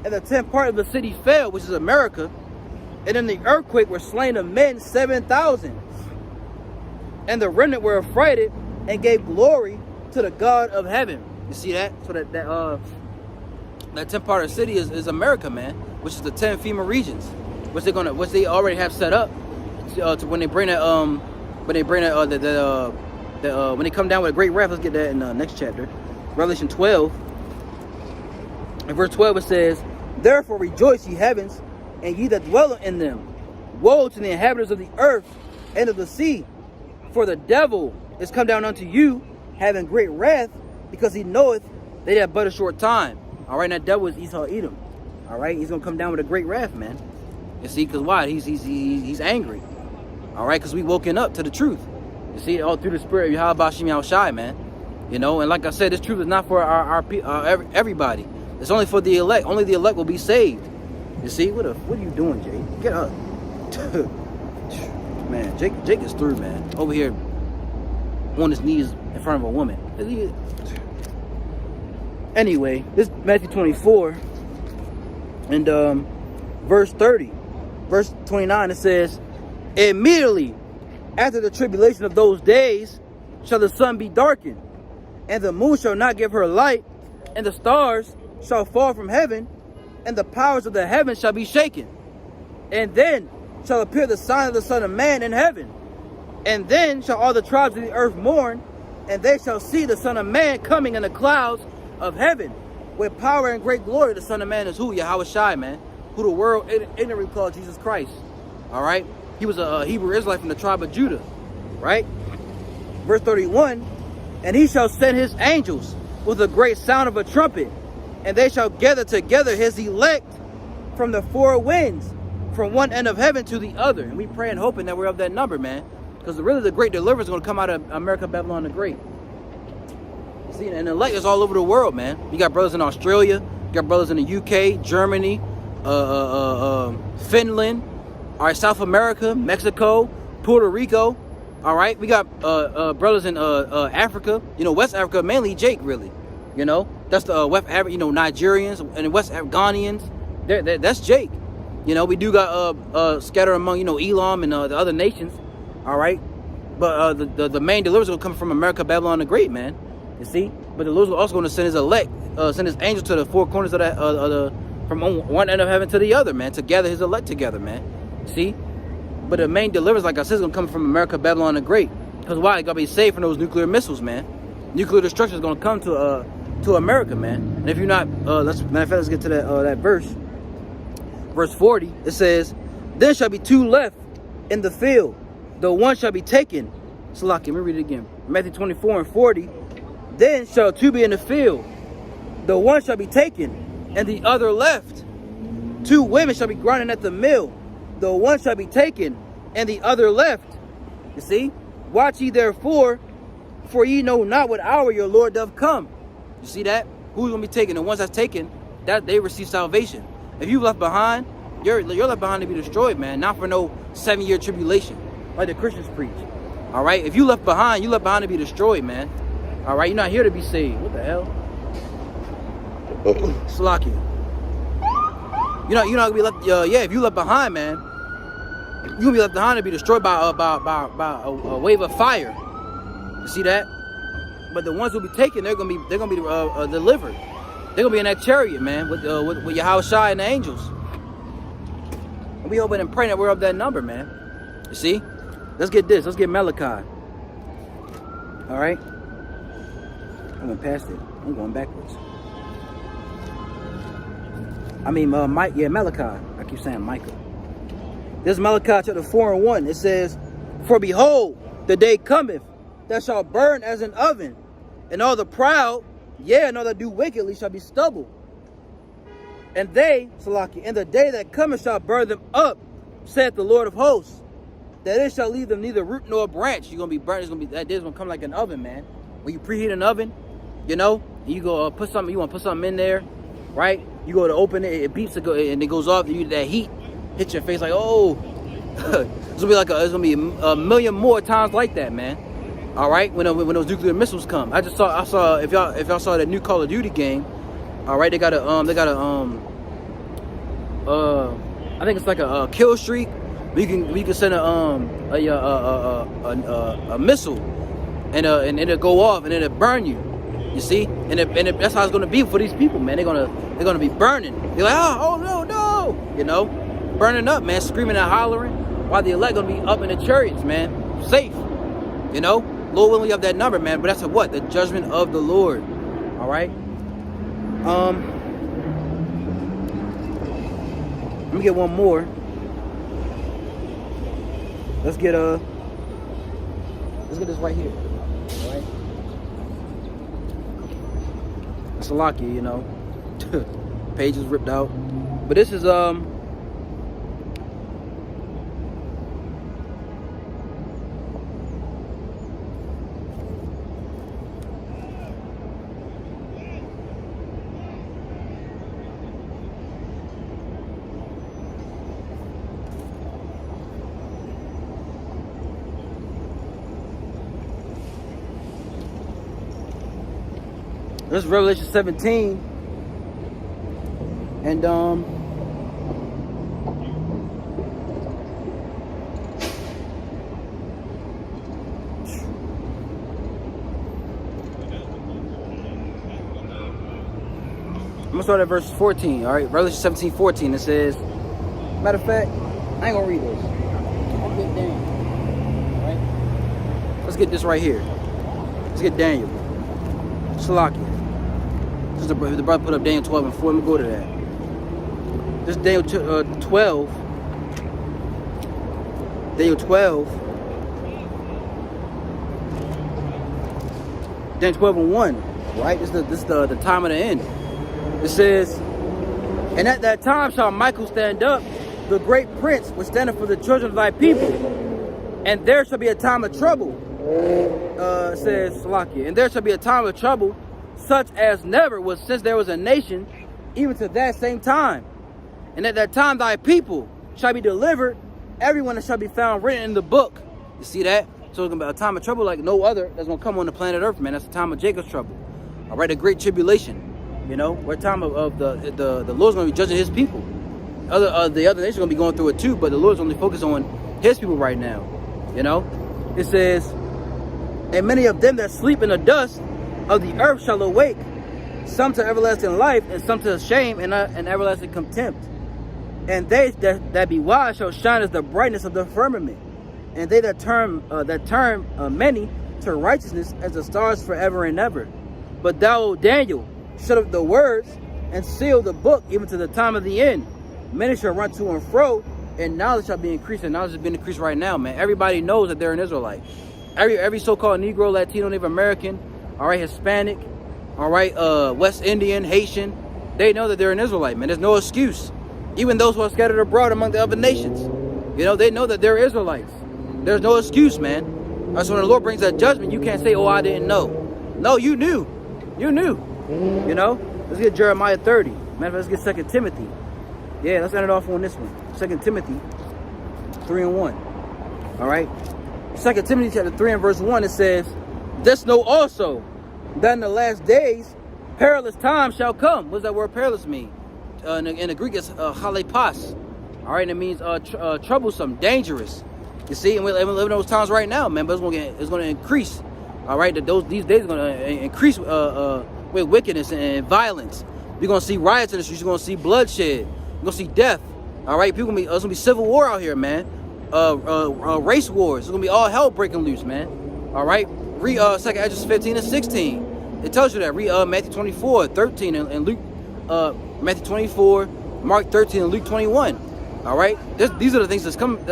and the 10th part of the city fell," which is America. "And in the earthquake were slain of men 7,000. And the remnant were affrighted and gave glory to the God of heaven." You see that? So that 10th part of the city is America, man, which is the 10 FEMA regions, which they already have set up to when they bring that when they come down with a great wrath. Let's get that in the next chapter, Revelation 12. In verse 12 it says, "Therefore rejoice, ye heavens, and ye that dwell in them. Woe to the inhabitants of the earth and of the sea, for the devil is come down unto you, having great wrath, because he knoweth they have but a short time." All right, and that devil is Esau Edom. All right, he's gonna come down with a great wrath, man. You see, because why? He's angry. All right, because we woken up to the truth. You see, all through the spirit of Yahweh Bashim Yahushai, man. And like I said, this truth is not for everybody. It's only for the elect. Only the elect will be saved. You see, what are you doing, Jake? Get up. Man, Jake is through, man. Over here on his knees in front of a woman. Anyway, this is Matthew 24 and verse 30. Verse 29, it says, "Immediately after the tribulation of those days shall the sun be darkened, and the moon shall not give her light, and the stars shall fall from heaven, and the powers of the heavens shall be shaken. And then shall appear the sign of the Son of Man in heaven. And then shall all the tribes of the earth mourn, and they shall see the Son of Man coming in the clouds of heaven with power and great glory." The Son of Man is who? Yahweh Shai, man. Who the world ignorantly called Jesus Christ. All right. He was a Hebrew Israelite from the tribe of Judah. Right. Verse 31. "And he shall send his angels with a great sound of a trumpet, and they shall gather together his elect from the four winds, from one end of heaven to the other." And we pray and hoping that we're of that number, man. Because really the great deliverance is going to come out of America, Babylon the Great. See, and the elect is all over the world, man. You got brothers in Australia, you got brothers in the UK, Germany, Finland, all right, South America, Mexico, Puerto Rico. All right, we got brothers in Africa, West Africa, mainly Jake, really. That's the West Africa, Nigerians and West Afghanians. That's Jake. We do got scattered among, Elam and the other nations. All right, but the main deliverance will come from America, Babylon the Great, man. You see, but the Lord is also going to send his elect, send his angels to the four corners of that, from one end of heaven to the other, man, to gather his elect together, man. See, but the main deliverance, like I said, is going to come from America, Babylon the Great. Because why? They got to be saved from those nuclear missiles, man. Nuclear destruction is going to come to America, man. And if you're not, let's get to that verse. Verse 40, it says, "Then shall be two left in the field, the one shall be taken." Salaki, let me read it again. Matthew 24 and 40. "Then shall two be in the field, the one shall be taken, and the other left. Two women shall be grinding at the mill, the one shall be taken, and the other left. You see? Watch ye therefore, For ye know not what hour your Lord doth come. You see that? Who's going to be taken? The ones that's taken, that they receive salvation. If you left behind, you're left behind to be destroyed, man. Not for no 7-year tribulation, like the Christians preach. All right? If you left behind to be destroyed, man. All right? You're not here to be saved. What the hell? Slacky. You're not going to be left, if you left behind, man, you're going to be left behind to be destroyed by a wave of fire. You see that? But the ones who be taken, they're gonna be delivered. They're gonna be in that chariot, man, with Yahushua and the angels. And we hoping and praying that we're up that number, man. You see? Let's get this. Let's get Malachi. All right. I went past it. I'm going backwards. I mean, Malachi. I keep saying Micah. This is Malachi chapter 4:1. It says, "For behold, the day cometh that shall burn as an oven, and all the proud, and all that do wickedly shall be stubble. And they, Salaki, in the day that cometh shall burn them up, saith the Lord of hosts, that it shall leave them neither root nor branch." You're gonna be burnt. That day's gonna come like an oven, man. When you preheat an oven, you know, and you go put something. You want to put something in there, right? You go to open it, it beeps, and it goes off. That heat hits your face like, oh, it's gonna be a million more times like that, man. All right, when those nuclear missiles come, I saw if y'all saw that new Call of Duty game. All right, they got a I think it's like a kill streak. We can send a missile, and it'll go off and it'll burn you. You see, and that's how it's gonna be for these people, man. They're gonna be burning. You're like, oh no, you know, burning up, man, screaming and hollering, while the elect gonna be up in the chariots, man, safe, you know. Lord willing, we have that number, man. But that's what? The judgment of the Lord. All right. Let me get one more. Let's get this right here. All right. It's a locky, you know. Page is ripped out. But this is this is Revelation 17, and I'm gonna start at verse 14. All right, Revelation 17:14. It says, matter of fact, I ain't gonna read this. I'll get Daniel. All right, let's get this right here. Let's get Daniel. Salaki. The brother put up Daniel 12 and 4. Let me go to that. This is Daniel 12. Daniel 12. Daniel 12 and 1. Right? This is the time of the end. It says, "And at that time shall Michael stand up, the great prince, which standeth for the children of thy people. And there shall be a time of trouble." Says Salakia. "And there shall be a time of trouble, such as never was since there was a nation, even to that same time. And at that time thy people shall be delivered, everyone that shall be found written in the book." You see that? So it's going to be a time of trouble like no other that's going to come on the planet Earth, man. That's the time of Jacob's trouble. All right, the great tribulation. You know, where time of the Lord's going to be judging his people. The other nations going to be going through it too, but the Lord's only focused on his people right now. You know? It says, "And many of them that sleep in the dust of the earth shall awake, some to everlasting life, and some to shame and everlasting contempt. And they that be wise shall shine as the brightness of the firmament, and they that turn many to righteousness as the stars forever and ever. But thou, O Daniel, shut up the words and seal the book even to the time of the end. Many shall run to and fro, and knowledge shall be increased." And knowledge is being increased right now, man. Everybody knows that they're an Israelite. Every so-called Negro, Latino, Native American, all right, Hispanic, all right, West Indian, Haitian, they know that they're an Israelite, man. There's no excuse. Even those who are scattered abroad among the other nations, you know, they know that they're Israelites. There's no excuse, man. So when the Lord brings that judgment, you can't say, oh, I didn't know. No, you knew. You knew. You know? Let's get Jeremiah 30. Matter of fact, let's get 2 Timothy. Yeah, let's end it off on this one. 2 Timothy 3 and 1. All right? 2 Timothy chapter 3 and verse 1, it says, this know also, that in the last days, perilous times shall come. What does that word perilous mean? In the Greek, it's halepas. All right, and it means troublesome, dangerous. You see, and we're living in those times right now, man. But it's going to increase. All right, these days are going to increase with wickedness and violence. You're going to see riots in the streets. You're going to see bloodshed. You're going to see death. All right, there's going to be civil war out here, man. Race wars. There's going to be all hell breaking loose, man. All right, read 2 Esdras 15 and 16. It tells you that. Read Matthew 24, 13, and Luke. Matthew 24, Mark 13, and Luke 21. All right, these are the things that's coming.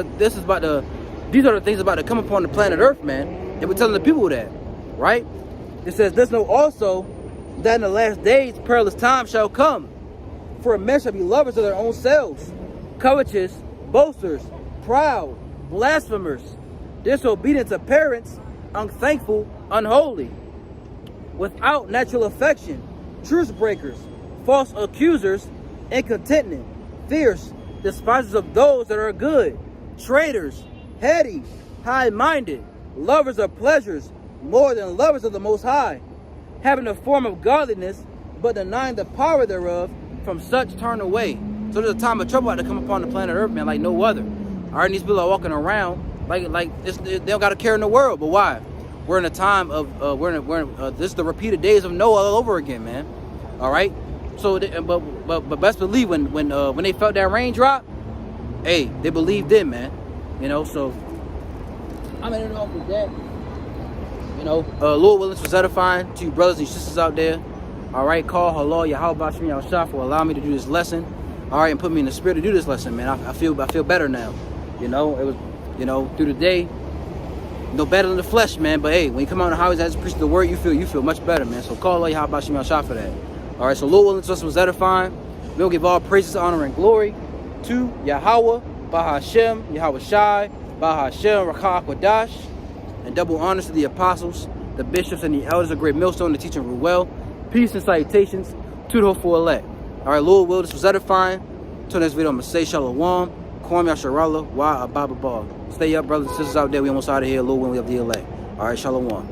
These are the things about to come upon the planet Earth, man. And we're telling the people that, right? It says, "This know also that in the last days perilous times shall come. For men shall be lovers of their own selves, covetous, boasters, proud, blasphemers, disobedient to parents, unthankful, unholy, without natural affection, truce breakers, false accusers, incontinent, fierce, despisers of those that are good, traitors, heady, high-minded, lovers of pleasures more than lovers of the Most High, having a form of godliness, but denying the power thereof. From such turn away." So there's a time of trouble to come upon the planet Earth, man, like no other. All right, these people are walking around like they don't got a care in the world. But why? We're in a time of this is the repeated days of Noah all over again, man. All right. So, but best believe when they felt that raindrop, hey, they believed in, man. You know, so I'm in it off with that. You know, Lord willing, was edifying to you brothers and sisters out there. All right, call Halal Yahweh Shmi Al-Shah for allowing me to do this lesson. All right, and put me in the spirit to do this lesson, man. I feel better now. You know, it was, you know, through the day, no better than the flesh, man. But hey, when you come out on the highways and preach the word, you feel much better, man. So call Allah Yahweh Shmi Al-Shah for that. All right, so Lord willing, was edifying. We'll give all praises, honor, and glory to Yahweh, Bahashem, Yahweh Shai, Bahashem, Rakah Kodash, and double honors to the apostles, the bishops, and the elders of Great Millstone, the teaching Ruel. Peace and salutations to the hopeful elect. All right, Lord will, this was edifying. Till next video, I'm going to say Shalom, Kwam Yasharallah, Wa Ababa. Stay up, brothers and sisters out there. We almost out of here. Lord will, we have the elect. All right, Shalom.